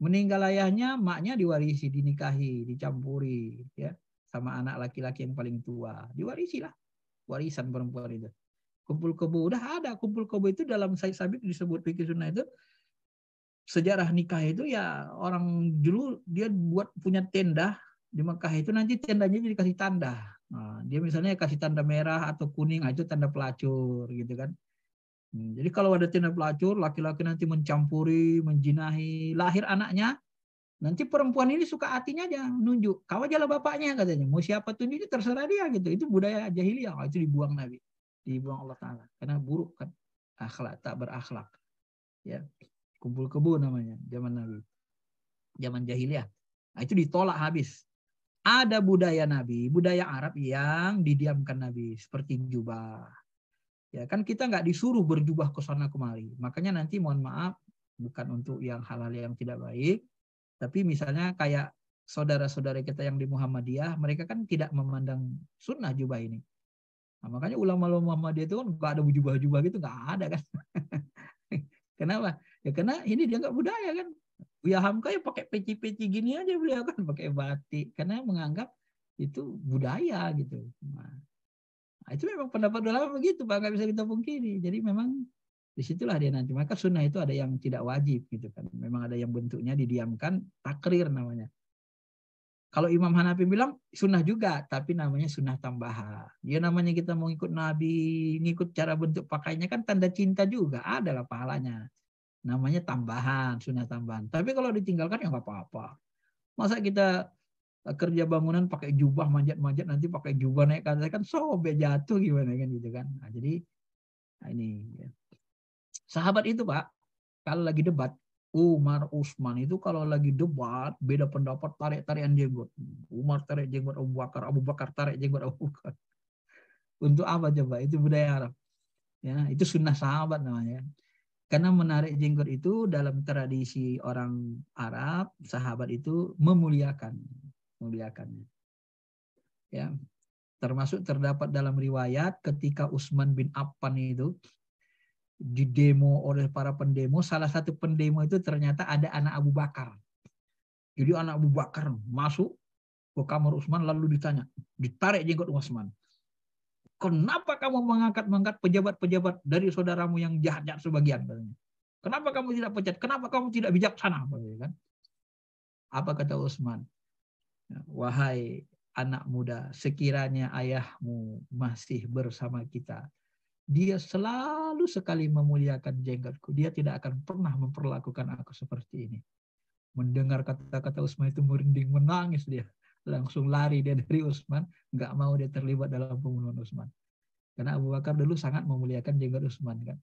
Meninggal ayahnya, maknya diwarisi, dinikahi, dicampuri, ya, sama anak laki-laki yang paling tua. Diwarisi lah, warisan perempuan itu. Kumpul kebo, udah ada kumpul kebo itu dalam sabit disebut fikih sunnah itu. Sejarah nikah itu ya orang dulu dia buat punya tenda di Mekah itu, nanti tendanya jadi kasih tanda. Nah, dia misalnya kasih tanda merah atau kuning, itu tanda pelacur gitu kan. Jadi kalau ada tanda pelacur, laki-laki nanti mencampuri, menjinahi, lahir anaknya, nanti perempuan ini suka hatinya aja nunjuk, kau aja lah bapaknya katanya. Mau siapa tunjuk terserah dia gitu. Itu budaya jahiliyah. Itu dibuang Nabi, dibuang Allah Taala karena buruk kan, akhlak, tak berakhlak. Ya. Kumpul kebo namanya zaman Nabi, zaman jahiliyah. Nah, itu ditolak habis. Ada budaya Nabi, budaya Arab yang didiamkan Nabi seperti jubah. Ya kan kita nggak disuruh berjubah ke sana kemari. Makanya nanti mohon maaf, bukan untuk yang hal-hal yang tidak baik, tapi misalnya kayak saudara-saudara kita yang di Muhammadiyah, mereka kan tidak memandang sunnah jubah ini. Nah, makanya ulama-ulama Muhammadiyah itu kan nggak ada jubah-jubah gitu, nggak ada kan. Kenapa? Ya karena ini dia nggak budaya kan. Buya Hamka ya pakai peci-peci gini aja beliau kan, pakai batik, karena menganggap itu budaya gitu. Nah, itu memang pendapat ulama begitu, Pak, nggak bisa kita pungkiri. Jadi memang disitulah dia nanti. Maka sunnah itu ada yang tidak wajib gitu kan. Memang ada yang bentuknya didiamkan, takrir namanya. Kalau Imam Hanafi bilang sunnah juga, tapi namanya sunnah tambahan. Dia namanya kita mau ikut Nabi, ngikut cara bentuk pakainya kan tanda cinta juga, adalah pahalanya. Namanya tambahan, sunnah tambahan. Tapi kalau ditinggalkan ya nggak apa-apa. Masa kita kerja bangunan pakai jubah manjat-manjat, nanti pakai jubah naik ke atas kan sobek jatuh gimana kan gitu kan. Nah, jadi ini ya. Sahabat itu Pak, kalau lagi debat, Umar, Utsman itu kalau lagi debat beda pendapat, tarik-tarikan jenggot. Umar tarik jenggot Abu Bakar tarik jenggot Abu Bakar. Untuk apa coba? Itu budaya Arab. Ya, itu sunnah sahabat namanya. Karena menarik jenggot itu dalam tradisi orang Arab, sahabat itu memuliakannya. Ya, termasuk terdapat dalam riwayat ketika Utsman bin Affan itu didemo oleh para pendemo, salah satu pendemo itu ternyata ada anak Abu Bakar. Jadi anak Abu Bakar masuk ke kamar Utsman lalu ditanya, ditarik jenggot Utsman. Kenapa kamu mengangkat pejabat-pejabat dari saudaramu yang jahat-jahat sebagian? Kenapa kamu tidak pecat? Kenapa kamu tidak bijaksana? Apa kata Utsman? Wahai anak muda, sekiranya ayahmu masih bersama kita, dia selalu sekali memuliakan jenggotku. Dia tidak akan pernah memperlakukan aku seperti ini. Mendengar kata-kata Utsman itu merinding, menangis dia. Langsung lari dia dari Utsman, nggak mau dia terlibat dalam pembunuhan Utsman. Karena Abu Bakar dulu sangat memuliakan jenggot Utsman kan.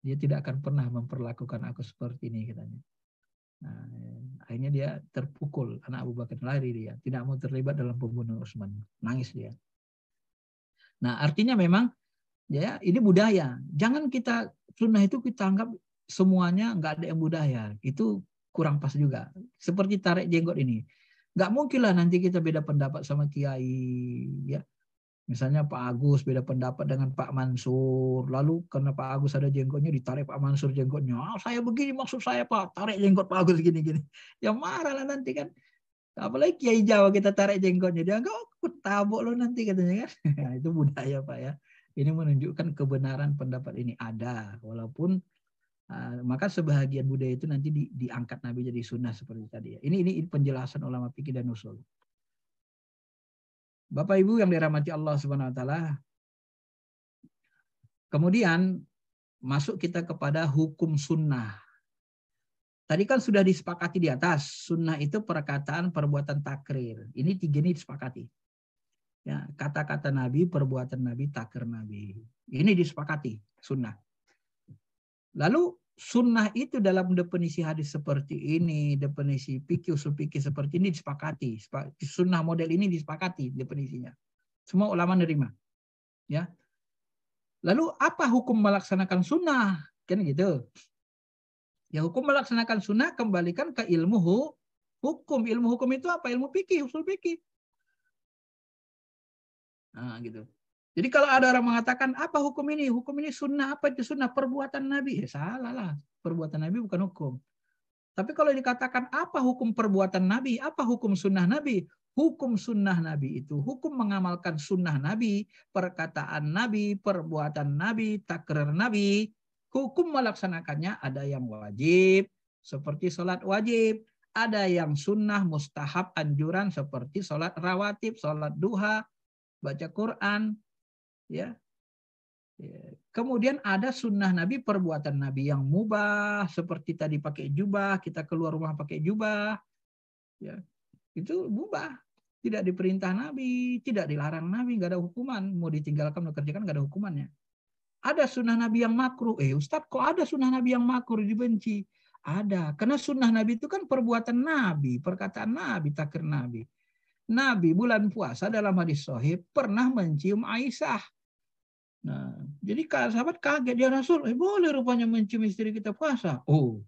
Dia tidak akan pernah memperlakukan aku seperti ini katanya. Nah, akhirnya dia terpukul, anak Abu Bakar lari dia, tidak mau terlibat dalam pembunuhan Utsman, nangis dia. Nah, artinya memang ya ini budaya. Jangan kita sunnah itu kita anggap semuanya nggak ada yang budaya. Itu kurang pas juga. Seperti tarik jenggot ini. Nggak mungkin lah nanti kita beda pendapat sama kiai. Ya. Misalnya Pak Agus beda pendapat dengan Pak Mansur. Lalu karena Pak Agus ada jenggotnya ditarik Pak Mansur jenggotnya. Saya begini maksud saya Pak. Tarik jenggot Pak Agus gini-gini. Ya marah lah nanti kan. Apalagi kiai Jawa kita tarik jenggotnya. Dia enggak tabok lo nanti katanya kan. Nah, itu budaya Pak ya. Ini menunjukkan kebenaran pendapat ini ada, walaupun maka sebahagian budaya itu nanti diangkat Nabi jadi sunnah seperti tadi ya. Ini penjelasan ulama fikih dan usul. Bapak Ibu yang dirahmati Allah Subhanahu Wa Taala. Kemudian masuk kita kepada hukum sunnah. Tadi kan sudah disepakati di atas, sunnah itu perkataan, perbuatan, takrir. Ini tiga ini disepakati. Ya, kata-kata Nabi, perbuatan Nabi, takrir Nabi. Ini disepakati, sunnah. Lalu sunnah itu dalam definisi hadis seperti ini, definisi fikih, usul fikih seperti ini disepakati. Sunnah model ini disepakati definisinya. Semua ulama nerima. Ya. Lalu apa hukum melaksanakan sunnah? Kan gitu. Ya hukum melaksanakan sunnah kembalikan ke ilmu hukum. Ilmu hukum itu apa? Ilmu fikih, usul fikih. Nah, gitu. Jadi kalau ada orang mengatakan apa hukum ini? Hukum ini sunnah, apa itu sunnah? Perbuatan Nabi. Ya salah lah. Perbuatan Nabi bukan hukum. Tapi kalau dikatakan apa hukum perbuatan Nabi? Apa hukum sunnah Nabi? Hukum sunnah Nabi itu hukum mengamalkan sunnah Nabi, perkataan Nabi, perbuatan Nabi, takrir Nabi. Hukum melaksanakannya ada yang wajib, seperti sholat wajib. Ada yang sunnah, mustahab, anjuran, seperti sholat rawatib, sholat duha, baca Quran, ya. Kemudian ada sunnah Nabi, perbuatan Nabi yang mubah, seperti tadi pakai jubah, kita keluar rumah pakai jubah, ya. Itu mubah, tidak diperintah Nabi, tidak dilarang Nabi, nggak ada hukuman, mau ditinggalkan, mau kerjakan nggak ada hukumannya. Ada sunnah Nabi yang makruh, Ustadz kok ada sunnah Nabi yang makruh dibenci? Ada, karena sunnah Nabi itu kan perbuatan Nabi, perkataan Nabi, takrir Nabi. Nabi bulan puasa dalam hadis sahih pernah mencium Aisyah. Nah, jadi sahabat kaget, dia Rasul, boleh rupanya mencium istri kita puasa. Oh,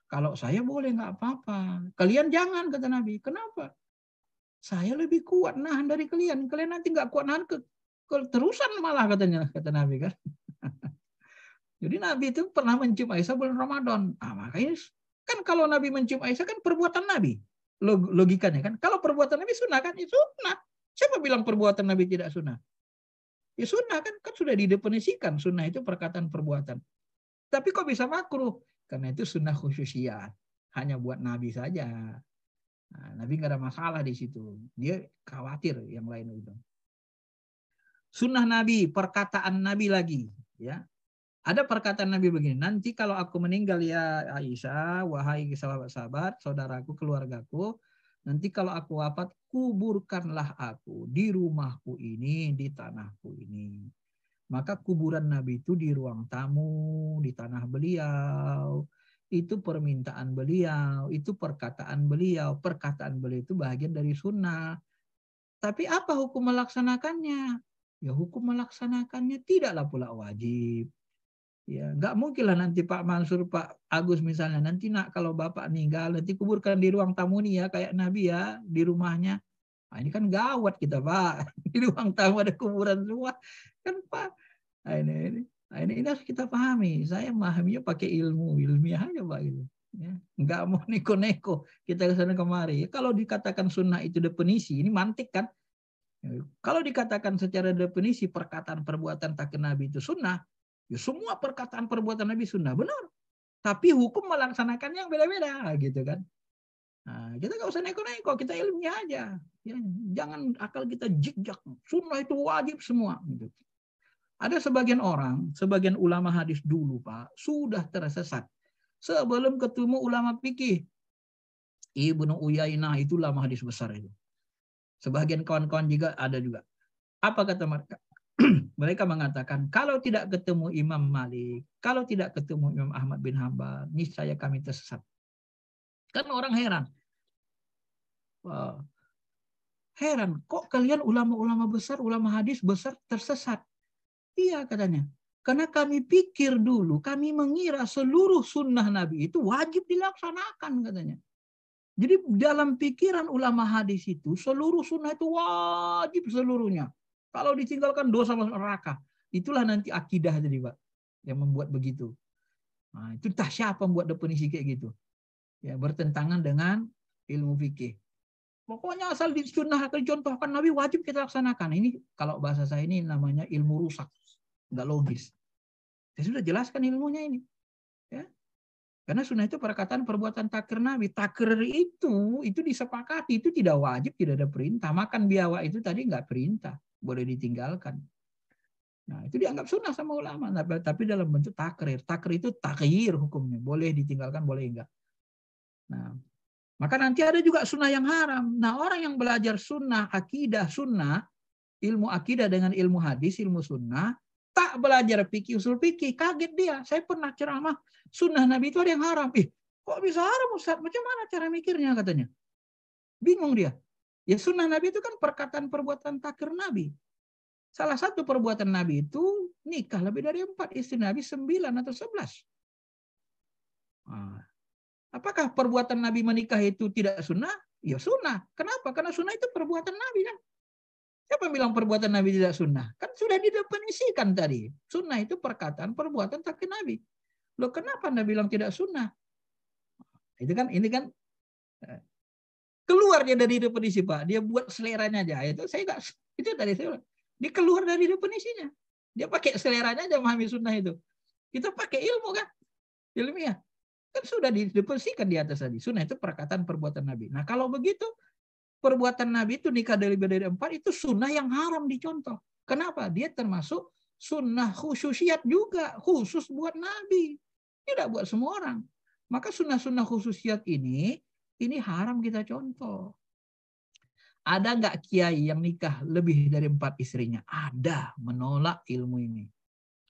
kalau saya boleh nggak apa-apa. Kalian jangan, kata Nabi. Kenapa? Saya lebih kuat nahan dari kalian. Kalian nanti nggak kuat nahan Kalau terusan malah katanya, kata Nabi kan. Jadi Nabi itu pernah mencium Aisyah bulan Ramadan. Nah, makanya kan kalau Nabi mencium Aisyah kan perbuatan Nabi. Logikanya kan. Kalau perbuatan Nabi sunnah kan? Itu sunnah. Siapa bilang perbuatan Nabi tidak sunnah? Ya sunnah kan sudah didefinisikan. Sunnah itu perkataan perbuatan. Tapi kok bisa makruh? Karena itu sunnah khususiyat. Hanya buat Nabi saja. Nah, Nabi nggak ada masalah di situ. Dia khawatir yang lain itu. Sunnah Nabi, perkataan Nabi lagi. Ya. Ada perkataan Nabi begini, nanti kalau aku meninggal ya Aisyah, wahai sahabat-sahabat, saudaraku, keluargaku, nanti kalau aku wafat, kuburkanlah aku di rumahku ini, di tanahku ini. Maka kuburan Nabi itu di ruang tamu, di tanah beliau. Itu permintaan beliau, itu perkataan beliau. Perkataan beliau itu bagian dari sunnah. Tapi apa hukum melaksanakannya? Ya hukum melaksanakannya tidaklah pula wajib. Ya, nggak mungkin lah nanti Pak Mansur, Pak Agus misalnya, nanti nak kalau Bapak meninggal, nanti kuburkan di ruang tamu nih ya, kayak Nabi ya, di rumahnya. Nah, ini kan gawat kita Pak, di ruang tamu ada kuburan semua. Kan Pak, nah, ini harus kita pahami. Saya memahaminya pakai ilmiah aja Pak. Gitu. Ya, nggak mau neko-neko, kita kesana kemari. Kalau dikatakan sunnah itu definisi, ini mantik kan. Kalau dikatakan secara definisi perkataan perbuatan takdir Nabi itu sunnah, ya semua perkataan perbuatan Nabi sunnah, benar. Tapi hukum melaksanakannya yang beda-beda, gitu kan. Nah, kita nggak usah neko-neko, kita ilmiah aja. Ya, jangan akal kita jik-jak. Sunnah itu wajib semua. Gitu. Ada sebagian orang, sebagian ulama hadis dulu Pak, sudah tersesat. Sebelum ketemu ulama fikih. Ibnu Uyainah itu ulama hadis besar itu. Sebagian kawan-kawan juga ada juga. Apa kata mereka? Mereka mengatakan, kalau tidak ketemu Imam Malik, kalau tidak ketemu Imam Ahmad bin Hanbal, niscaya kami tersesat. Kan orang heran. Wow. Heran, kok kalian ulama-ulama besar, ulama hadis besar tersesat? Iya katanya. Karena kami pikir dulu, kami mengira seluruh sunnah Nabi itu wajib dilaksanakan katanya. Jadi dalam pikiran ulama hadis itu, seluruh sunnah itu wajib seluruhnya. Kalau ditinggalkan dosa masuk neraka. Itulah nanti akidah tadi Pak. Yang membuat begitu. Nah, itu entah siapa membuat definisi kayak gitu. Ya, bertentangan dengan ilmu fikih. Pokoknya asal disunnahkan, contohkan Nabi wajib kita laksanakan. Ini kalau bahasa saya ini namanya ilmu rusak. Nggak logis. Saya sudah jelaskan ilmunya ini. Ya. Karena sunnah itu perkataan perbuatan takrir Nabi. Takrir itu disepakati. Itu tidak wajib, tidak ada perintah. Makan biawak itu tadi nggak perintah. Boleh ditinggalkan. Nah, itu dianggap sunnah sama ulama, tapi dalam bentuk takrir. Takrir itu takhir hukumnya, boleh ditinggalkan, boleh enggak. Nah, maka nanti ada juga sunnah yang haram. Nah, orang yang belajar sunnah, akidah sunnah, ilmu akidah dengan ilmu hadis, ilmu sunnah, tak belajar fikih, usul fikih, kaget dia. Saya pernah ceramah, sunnah Nabi itu ada yang haram. Kok bisa haram Ustaz? Macam mana cara mikirnya katanya? Bingung dia. Ya sunnah Nabi itu kan perkataan perbuatan takrir Nabi. Salah satu perbuatan Nabi itu nikah lebih dari 4, istri Nabi 9 atau 11. Nah, apakah perbuatan Nabi menikah itu tidak sunnah? Ya sunnah. Kenapa? Karena sunnah itu perbuatan Nabi kan. Siapa yang bilang perbuatan Nabi tidak sunnah? Kan sudah didefinisikan tadi. Sunnah itu perkataan perbuatan takdir Nabi. Loh kenapa Anda bilang tidak sunnah? Itu kan ini kan keluar dia dari definisi Pak. Dia buat seleranya aja. Itu saya enggak, itu tadi saya bilang. Dia keluar dari definisinya. Dia pakai seleranya aja memahami sunnah itu. Kita pakai ilmu kan. Ilmiah. Kan sudah didefinisikan di atas tadi. Sunnah itu perkataan perbuatan Nabi. Nah kalau begitu, perbuatan Nabi itu nikah lebih dari 4, itu sunnah yang haram dicontoh. Kenapa? Dia termasuk sunnah khususiyat juga. Khusus buat Nabi. Tidak buat semua orang. Maka sunnah-sunnah khususiyat ini haram kita contoh. Ada nggak kiai yang nikah lebih dari 4 istrinya? Ada, menolak ilmu ini.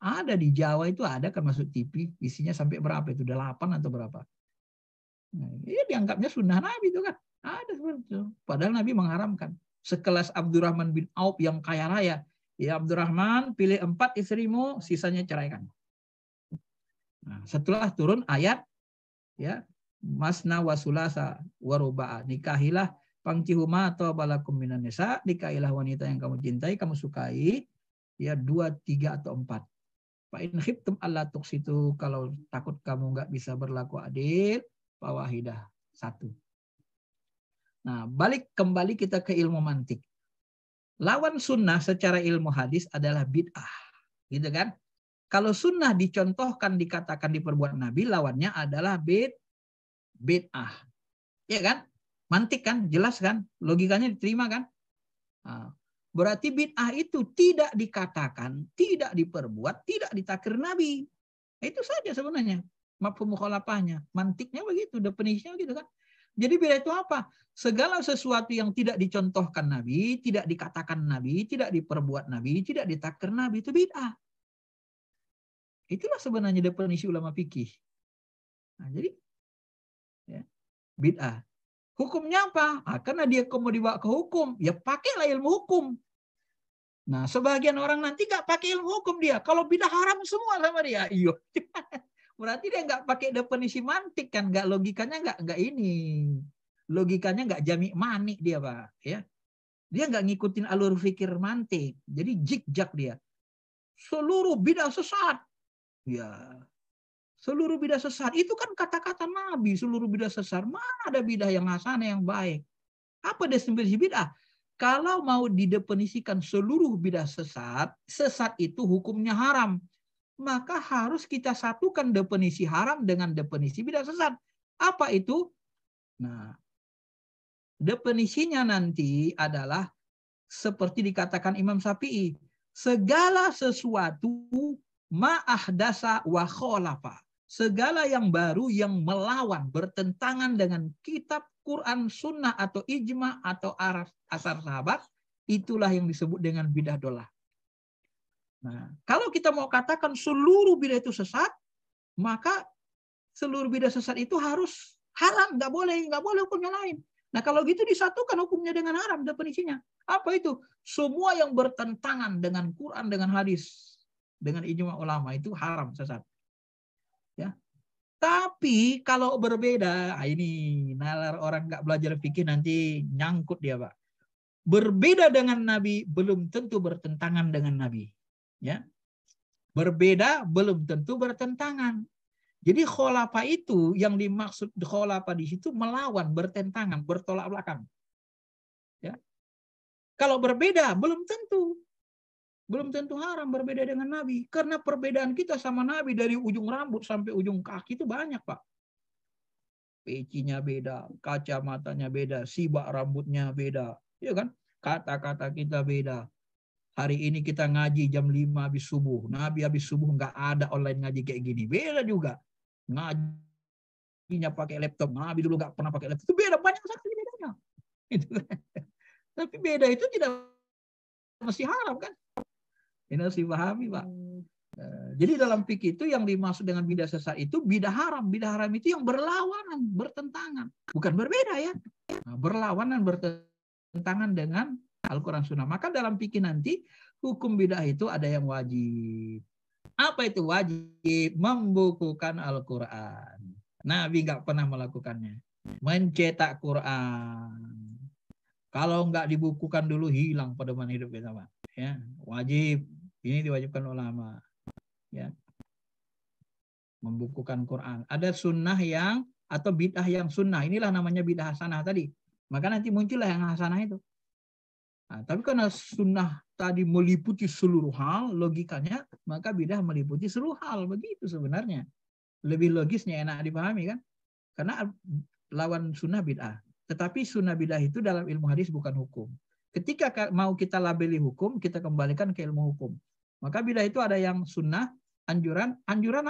Ada di Jawa itu ada kan masuk TV, isinya sampai berapa itu? 8 atau berapa? Nah, ini dianggapnya sunnah Nabi itu kan. Ada seperti itu. Padahal Nabi mengharamkan. Sekelas Abdurrahman bin Auf yang kaya raya. Ya Abdurrahman, pilih 4 istrimu, sisanya ceraikan. Nah, setelah turun ayat, ya masna wasulasa waruba'a, nikahilah pangcihuma atau balakum minan nisa, nikahilah wanita yang kamu cintai, kamu sukai, Ya 2, 3 atau 4. Fa in khiftum alla tuqsitu, kalau takut kamu nggak bisa berlaku adil, fawahidah 1. Nah, kembali kita ke ilmu mantik. Lawan sunnah secara ilmu hadis adalah bid'ah. Gitu kan? Kalau sunnah dicontohkan, dikatakan, diperbuat Nabi, lawannya adalah bid'ah. Ya kan? Mantik kan? Jelas kan? Logikanya diterima kan? Nah, berarti bid'ah itu tidak dikatakan, tidak diperbuat, tidak ditakir Nabi. Itu saja sebenarnya mafhum mukhalafahnya. Mantiknya begitu, definisinya begitu kan. Jadi bid'ah itu apa? Segala sesuatu yang tidak dicontohkan Nabi, tidak dikatakan Nabi, tidak diperbuat Nabi, tidak ditakir Nabi, itu bid'ah. Itulah sebenarnya definisi ulama fikih. Nah, jadi ya, bid'ah. Hukumnya apa? Karena dia mau dibawa ke hukum, ya pakailah ilmu hukum. Nah, sebagian orang nanti nggak pakai ilmu hukum dia. Kalau bid'ah haram semua sama dia. Iya. Berarti dia nggak pakai definisi mantik kan? Nggak, logikanya nggak ini. Logikanya nggak jami' manik dia, Pak. Ya. Dia nggak ngikutin alur fikir mantik. Jadi jik-jak dia. Seluruh bid'ah sesat. Ya. Seluruh bidah sesat itu kan kata-kata Nabi, seluruh bidah sesat. Mana ada bidah yang hasanah yang baik? Apa definisi bidah? Kalau mau didefinisikan seluruh bidah sesat, sesat itu hukumnya haram. Maka harus kita satukan definisi haram dengan definisi bidah sesat. Apa itu? Nah, definisinya nanti adalah seperti dikatakan Imam Syafi'i, segala sesuatu ma'ahdasa wa kholafa. Segala yang baru yang melawan, bertentangan dengan kitab, Quran, sunnah, atau ijma, atau asar sahabat, itulah yang disebut dengan bidah dolah. Nah, kalau kita mau katakan seluruh bidah itu sesat, maka seluruh bidah sesat itu harus haram, nggak boleh hukumnya lain. Nah, kalau gitu disatukan hukumnya dengan haram, definisinya. Apa itu? Semua yang bertentangan dengan Quran, dengan hadis, dengan ijma ulama itu haram, sesat. Ya. Tapi kalau berbeda, ini nalar orang nggak belajar fikih nanti nyangkut dia, Pak. Berbeda dengan Nabi belum tentu bertentangan dengan Nabi. Ya. Berbeda belum tentu bertentangan. Jadi khulafa itu yang dimaksud khulafa di situ melawan, bertentangan, bertolak belakang. Ya. Kalau berbeda belum tentu. Belum tentu haram berbeda dengan Nabi. Karena perbedaan kita sama Nabi dari ujung rambut sampai ujung kaki itu banyak, Pak. Pecinya beda, kacamatanya beda, sibak rambutnya beda. Ya kan? Kata-kata kita beda. Hari ini kita ngaji jam 5 habis subuh. Nabi habis subuh nggak ada online ngaji kayak gini. Beda juga. Ngajinya pakai laptop. Nabi dulu nggak pernah pakai laptop. Itu beda, banyak sekali bedanya. Tapi beda itu tidak mesti haram kan? Ini harus dipahami, Pak. Jadi dalam fikih itu yang dimaksud dengan bidah sesat itu bidah haram. Bidah haram itu yang berlawanan, bertentangan. Bukan berbeda ya. Nah, berlawanan, bertentangan dengan Al-Quran Sunnah. Maka dalam fikih nanti hukum bidah itu ada yang wajib. Apa itu wajib? Membukukan Al-Quran. Nabi nggak pernah melakukannya. Mencetak Quran. Kalau nggak dibukukan dulu hilang pedoman hidup kita, Pak. Ya, wajib. Ini diwajibkan ulama. Ya. Membukukan Quran. Ada sunnah yang atau bid'ah yang sunnah. Inilah namanya bid'ah hasanah tadi. Maka nanti muncullah yang hasanah itu. Nah, tapi karena sunnah tadi meliputi seluruh hal, logikanya maka bid'ah meliputi seluruh hal. Begitu sebenarnya. Lebih logisnya enak dipahami kan? Karena lawan sunnah bid'ah. Tetapi sunnah bid'ah itu dalam ilmu hadis bukan hukum. Ketika mau kita labeli hukum, kita kembalikan ke ilmu hukum. Maka bid'ah itu ada yang sunnah, anjuran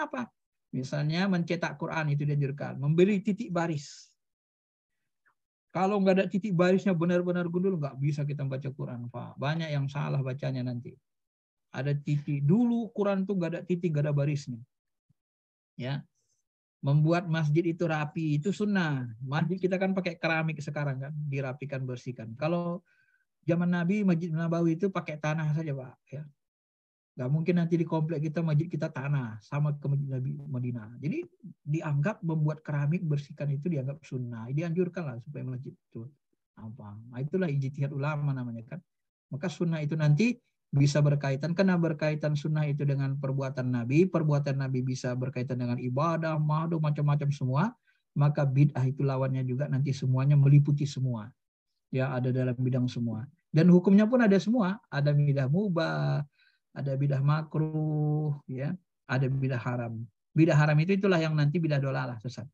apa? Misalnya mencetak Quran itu dianjurkan. Memberi titik baris. Kalau nggak ada titik barisnya benar-benar gundul, nggak bisa kita baca Quran, Pak. Banyak yang salah bacanya nanti. Ada titik. Dulu Quran tuh nggak ada titik, nggak ada barisnya. Ya. Membuat masjid itu rapi, itu sunnah. Masjid kita kan pakai keramik sekarang kan, dirapikan, bersihkan. Kalau zaman Nabi, Masjid Nabawi itu pakai tanah saja, Pak. Ya. Gak mungkin nanti di komplek kita, masjid kita tanah, sama ke Masjid Nabi Madinah. Jadi dianggap membuat keramik, bersihkan itu dianggap sunnah. Dianjurkan lah supaya masjid itu apa. Nah, itulah ijtihad ulama namanya kan. Maka sunnah itu nanti bisa berkaitan, karena berkaitan sunnah itu dengan perbuatan Nabi bisa berkaitan dengan ibadah, madu, macam-macam semua, maka bid'ah itu lawannya juga nanti semuanya meliputi semua. Ya, ada dalam bidang semua. Dan hukumnya pun ada semua, ada bid'ah mubah, ada bid'ah makruh, ya, ada bid'ah haram. Bid'ah haram itulah yang nanti bid'ah dolalah, sesat.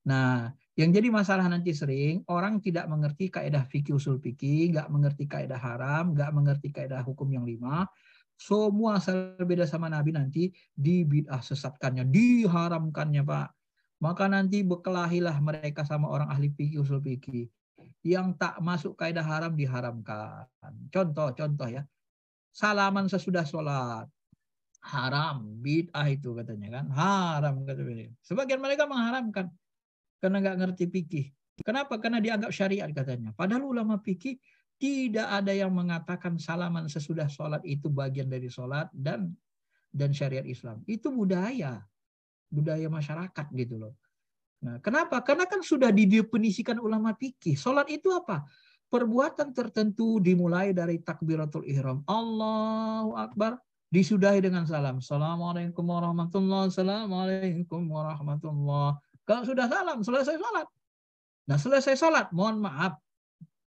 Nah, yang jadi masalah nanti sering orang tidak mengerti kaidah fikih usul fikih, nggak mengerti kaidah haram, nggak mengerti kaidah hukum yang 5. Semua asal beda sama Nabi nanti dibid'ah sesatkannya, diharamkannya, Pak. Maka nanti berkelahilah mereka sama orang ahli fikih usul fikih. Yang tak masuk kaidah haram diharamkan. Contoh ya. Salaman sesudah sholat. Haram, bid'ah itu katanya kan. Haram kata beliau. Sebagian mereka mengharamkan karena nggak ngerti fikih. Kenapa? Karena dianggap syariat katanya. Padahal ulama fikih tidak ada yang mengatakan salaman sesudah sholat itu bagian dari sholat dan syariat Islam. Itu budaya masyarakat gitu loh. Nah, kenapa? Karena kan sudah didefinisikan ulama fikih. Sholat itu apa? Perbuatan tertentu dimulai dari takbiratul ihram. Allahu Akbar. Disudahi dengan salam. Assalamualaikum warahmatullahi wabarakatuh. Assalamualaikum warahmatullahi wabarakatuh. Kalau sudah salam, selesai sholat. Nah, selesai sholat, mohon maaf,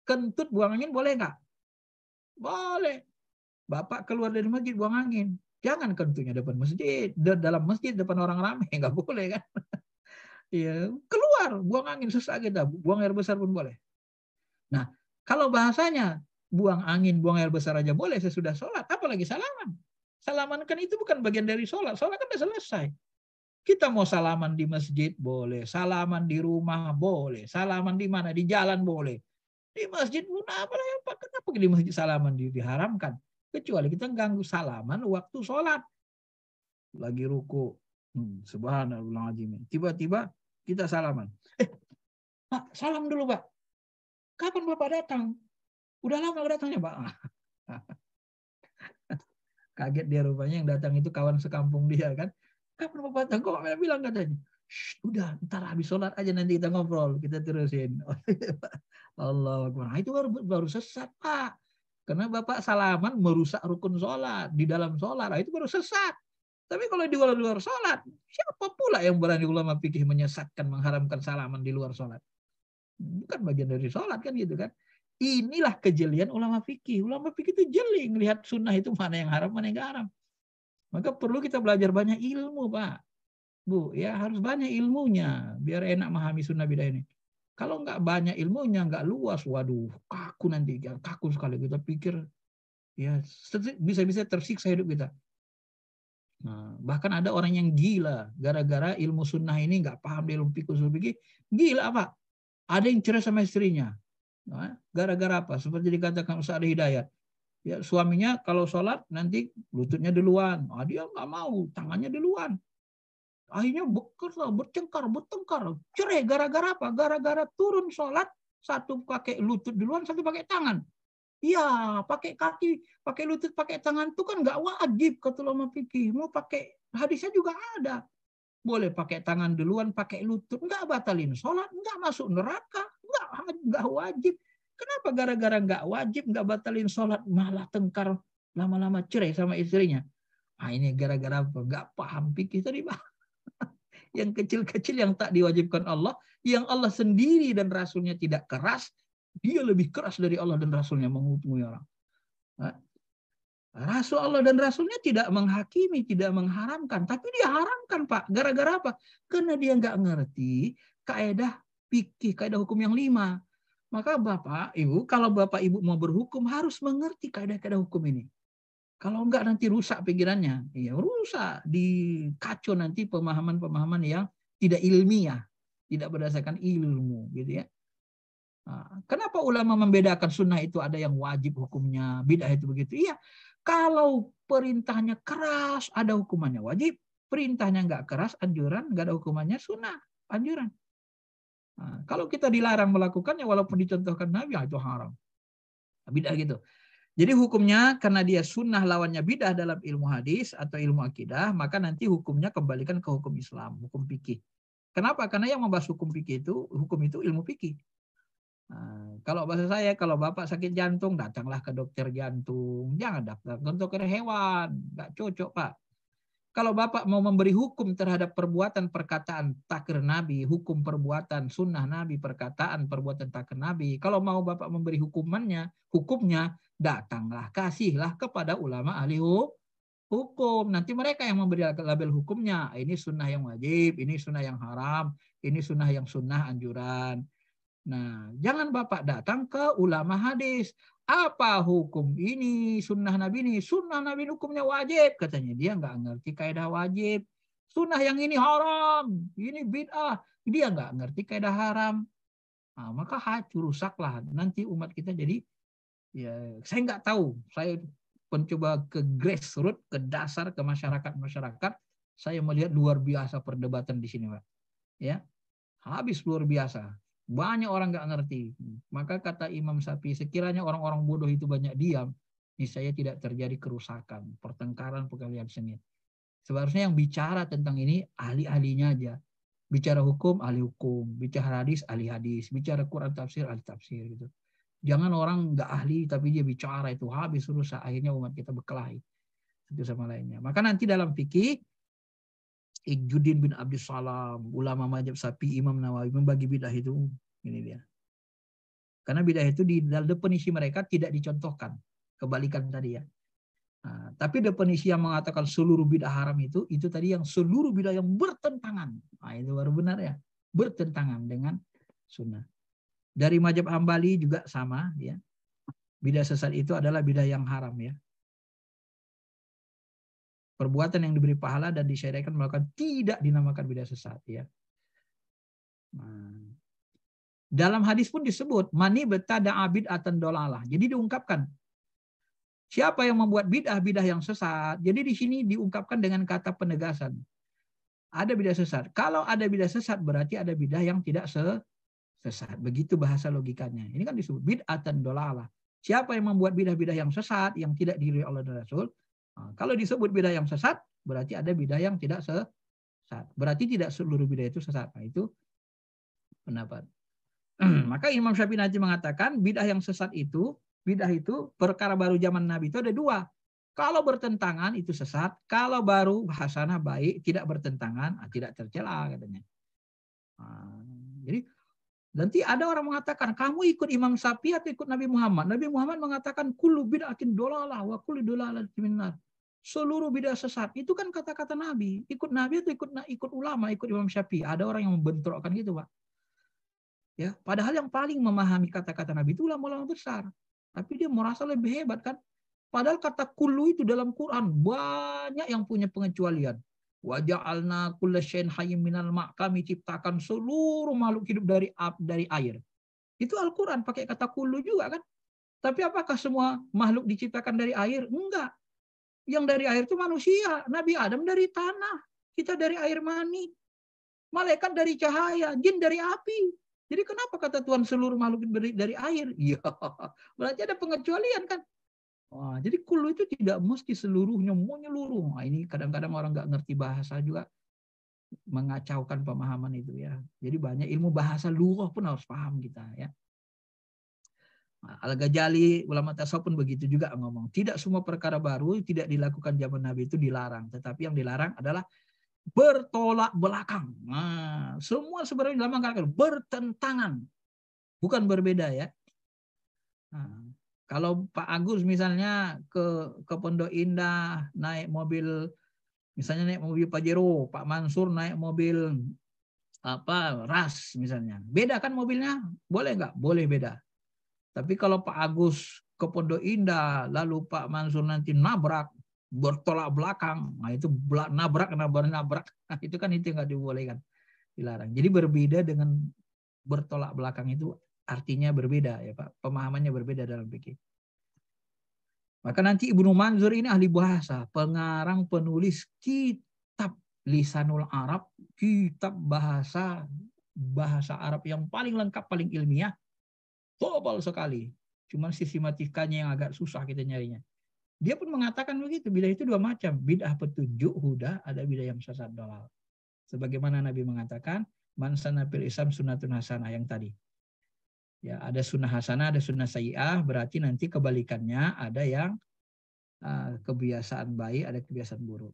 kentut buang angin boleh nggak? Boleh. Bapak keluar dari masjid buang angin. Jangan kentutnya depan masjid. Dalam masjid depan orang ramai, nggak boleh kan? Ya, keluar, buang angin sesak kita. Buang air besar pun boleh. Nah, kalau bahasanya buang angin, buang air besar aja boleh sesudah sholat. Apalagi salaman. Salaman kan itu bukan bagian dari sholat. Sholat kan udah selesai. Kita mau salaman di masjid boleh, salaman di rumah boleh, salaman di mana, di jalan boleh. Di masjid pun kenapa di masjid salaman diharamkan? Kecuali kita ganggu salaman waktu sholat. Lagi ruku, subhanallahazim. Tiba-tiba kita salaman. Pak, salam dulu Pak. Kapan Bapak datang? Udah lama datangnya Pak. Kaget dia rupanya, yang datang itu kawan sekampung dia kan. Kapan Bapak datang? Kok bilang katanya? Udah, ntar habis sholat aja nanti kita ngobrol, kita terusin. Allah Akbar. Nah, itu baru sesat Pak. Karena Bapak salaman merusak rukun sholat. Di dalam sholat, nah, itu baru sesat. Tapi kalau di luar sholat, siapa pula yang berani ulama fikih menyesatkan, mengharamkan salaman di luar sholat? Bukan bagian dari sholat kan gitu kan. Inilah kejelian ulama fikih. Ulama fikih itu jeli melihat sunnah itu mana yang haram, mana yang gak haram. Maka perlu kita belajar banyak ilmu, Pak. Bu, ya harus banyak ilmunya biar enak memahami sunnah bidah ini. Kalau nggak banyak ilmunya, nggak luas, waduh, kaku nanti, kaku sekali kita pikir, ya bisa-bisa tersiksa hidup kita. Nah, bahkan ada orang yang gila gara-gara ilmu sunnah ini nggak paham di ilmu fikih, gila apa? Ada yang cerai sama istrinya, nah, gara-gara apa? Seperti dikatakan Ustaz Hidayat. Ya, suaminya kalau sholat nanti lututnya duluan, dia nggak mau, tangannya duluan. Akhirnya bertengkar, cerai gara-gara apa? Gara-gara turun sholat, satu pakai lutut duluan, satu pakai tangan. Iya, pakai kaki, pakai lutut, pakai tangan itu kan nggak wajib kata ulama fikih. Mau pakai hadisnya juga ada. Boleh pakai tangan duluan, pakai lutut, nggak batalin sholat, nggak masuk neraka, nggak wajib. Kenapa gara-gara nggak wajib, nggak batalin sholat, malah tengkar, lama-lama cerai sama istrinya? Nah, ini gara-gara apa? Nggak paham fikih tadi, Pak. Yang kecil-kecil yang tak diwajibkan Allah, yang Allah sendiri dan Rasulnya tidak keras, dia lebih keras dari Allah dan Rasulnya menghukumi orang. Rasul Allah dan Rasulnya tidak menghakimi, tidak mengharamkan, tapi dia haramkan, Pak. Gara-gara apa? Karena dia nggak ngerti kaidah fikih, kaidah hukum yang 5. Maka Bapak, Ibu, kalau Bapak Ibu mau berhukum harus mengerti kaidah-kaidah hukum ini. Kalau enggak nanti rusak pikirannya, ya rusak, dikacau nanti pemahaman-pemahaman yang tidak ilmiah, tidak berdasarkan ilmu, gitu ya. Nah, kenapa ulama membedakan sunnah itu ada yang wajib hukumnya, bid'ah itu begitu? Iya, kalau perintahnya keras ada hukumannya wajib, perintahnya enggak keras, anjuran, enggak ada hukumannya sunnah, anjuran. Nah, kalau kita dilarang melakukannya walaupun dicontohkan Nabi, itu haram, bid'ah gitu. Jadi hukumnya karena dia sunnah lawannya bidah dalam ilmu hadis atau ilmu akidah, maka nanti hukumnya kembalikan ke hukum Islam, hukum fikih. Kenapa? Karena yang membahas hukum fikih itu, hukum itu ilmu fikih. Nah, kalau bahasa saya, kalau Bapak sakit jantung, datanglah ke dokter jantung. Jangan datang ke dokter hewan. Nggak cocok, Pak. Kalau Bapak mau memberi hukum terhadap perbuatan perkataan takir Nabi, hukum perbuatan sunnah Nabi, perkataan perbuatan takir Nabi, kalau mau Bapak memberi hukumnya, datanglah, kasihlah kepada ulama ahli hukum. Nanti mereka yang memberi label hukumnya. Ini sunnah yang wajib, ini sunnah yang haram, ini sunnah yang sunnah anjuran. Nah, jangan Bapak datang ke ulama hadis. Apa hukum ini? Sunnah Nabi ini. Sunnah Nabi hukumnya wajib. Katanya dia nggak ngerti kaidah wajib. Sunnah yang ini haram. Ini bid'ah. Dia nggak ngerti kaidah haram. Nah, maka rusaklah. Nanti umat kita jadi, ya saya nggak tahu. Saya mencoba ke grassroots, ke dasar, ke masyarakat. Saya melihat luar biasa perdebatan di sini, Pak. Ya, habis luar biasa. Banyak orang nggak ngerti. Maka kata Imam Syafi'i, sekiranya orang-orang bodoh itu banyak diam, niscaya tidak terjadi kerusakan, pertengkaran, perkelahian sengit. Seharusnya yang bicara tentang ini ahli-ahlinya aja. Bicara hukum, ahli hukum. Bicara hadis, ahli hadis. Bicara Quran tafsir, ahli tafsir gitu. Jangan orang nggak ahli tapi dia bicara, itu habis rusak. Akhirnya umat kita berkelahi satu sama lainnya. Maka nanti dalam fikih, Izzuddin bin Abdussalam, ulama mazhab Syafi'i, Imam Nawawi membagi bidah itu. Ini dia. Karena bidah itu di dalam definisi mereka tidak dicontohkan. Kebalikan tadi ya. Nah, tapi definisi yang mengatakan seluruh bidah haram itu tadi yang seluruh bidah yang bertentangan. Nah, itu baru benar ya. Bertentangan dengan sunnah. Dari mazhab Hambali juga sama ya. Bidah sesat itu adalah bidah yang haram ya. Perbuatan yang diberi pahala dan disyariatkan melakukan tidak dinamakan bidah sesat ya. Nah, dalam hadis pun disebut mani betada'a bid'atan dolalah. Jadi diungkapkan siapa yang membuat bid'ah yang sesat. Jadi di sini diungkapkan dengan kata penegasan. Ada bidah sesat. Kalau ada bidah sesat berarti ada bidah yang tidak sesat. Begitu bahasa logikanya. Ini kan disebut bid'atan dolalah. Siapa yang membuat bidah yang sesat yang tidak diridhoi Allah dan Rasul. Nah, kalau disebut bidah yang sesat, berarti ada bidah yang tidak sesat. Berarti tidak seluruh bidah itu sesat. Nah, itu pendapat. Maka Imam Syafi'i nanti mengatakan bidah yang sesat itu, bidah itu perkara baru zaman Nabi itu ada dua. Kalau bertentangan itu sesat, kalau baru hasanah baik, tidak bertentangan, tidak tercela katanya. Nah, jadi nanti ada orang mengatakan, kamu ikut Imam Syafi'i atau ikut Nabi Muhammad? Nabi Muhammad mengatakan, kullu bid'atin dolalah wa kullu dolalatin finnar. Seluruh bidah sesat. Itu kan kata-kata Nabi. Ikut Nabi atau ikut ulama, ikut Imam Syafi'i. Ada orang yang membentrokkan gitu, Pak. Ya, padahal yang paling memahami kata-kata Nabi itu ulama-ulama besar. Tapi dia merasa lebih hebat kan. Padahal kata kullu itu dalam Quran banyak yang punya pengecualian. Wa ja'alna kulla syai'in hayyin minal ma'. Kami ciptakan seluruh makhluk hidup dari air. Itu Al-Quran pakai kata kullu juga kan. Tapi apakah semua makhluk diciptakan dari air? Enggak. Yang dari air itu manusia. Nabi Adam dari tanah. Kita dari air mani. Malaikat dari cahaya. Jin dari api. Jadi kenapa kata Tuhan seluruh makhluk dari air? Iya. Berarti ada pengecualian kan. Wah, jadi kullu itu tidak mesti seluruhnya menyeluruh. Nah, ini kadang-kadang orang nggak ngerti bahasa juga mengacaukan pemahaman itu ya. Jadi banyak ilmu bahasa lughah pun harus paham kita ya. Al-Ghazali, ulama tasawuf pun begitu juga ngomong. Tidak semua perkara baru tidak dilakukan zaman Nabi itu dilarang. Tetapi yang dilarang adalah bertolak belakang. Nah, semua sebenarnya dalam kata bertentangan. Bukan berbeda ya. Nah, kalau Pak Agus misalnya ke Pondok Indah naik mobil, misalnya naik mobil Pajero, Pak Mansur naik mobil Ras misalnya. Beda kan mobilnya? Boleh nggak? Boleh beda. Tapi kalau Pak Agus ke Pondok Indah, lalu Pak Mansur nanti nabrak, bertolak belakang, nah itu nabrak, nah, itu kan itu nggak dibolehkan, dilarang. Jadi berbeda dengan bertolak belakang itu artinya berbeda ya Pak, pemahamannya berbeda dalam fikih. Maka nanti Ibnu Manzur ini ahli bahasa, pengarang penulis kitab Lisanul Arab, kitab bahasa Arab yang paling lengkap, paling ilmiah. Tebal sekali. Cuman sistematikanya yang agak susah kita nyarinya. Dia pun mengatakan begitu. Bidah itu dua macam. Bidah petunjuk, huda. Ada bidah yang sesat, dolal. Sebagaimana Nabi mengatakan, man sana fil Islam sunnatun hasanah yang tadi. Ya, ada sunnah hasanah, ada sunnah sayyi'ah, berarti nanti kebalikannya ada yang kebiasaan baik, ada kebiasaan buruk.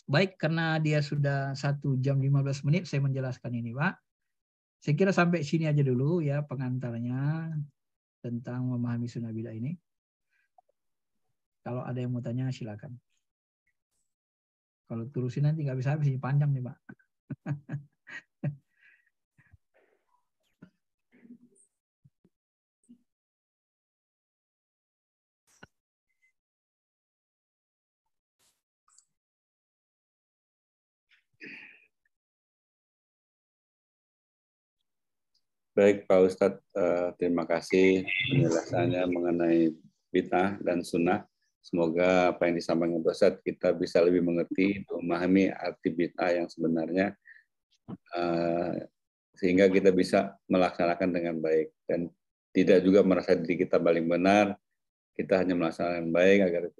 Baik, karena dia sudah 1 jam 15 menit saya menjelaskan ini, Pak. Saya kira sampai sini aja dulu ya pengantarnya tentang memahami sunnah bidah ini. Kalau ada yang mau tanya silakan. Kalau terusin nanti nggak bisa habis, ini panjang nih, Pak. Baik Pak Ustadz, terima kasih penjelasannya mengenai bid'ah dan sunnah. Semoga apa yang disampaikan Pak Ustadz kita bisa lebih mengerti, memahami arti bid'ah yang sebenarnya, sehingga kita bisa melaksanakan dengan baik dan tidak juga merasa diri kita paling benar. Kita hanya melaksanakan baik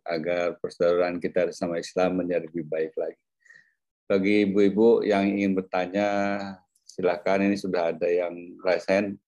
agar persaudaraan kita sama Islam menjadi lebih baik lagi. Bagi ibu-ibu yang ingin bertanya, silakan, ini sudah ada yang raise hand.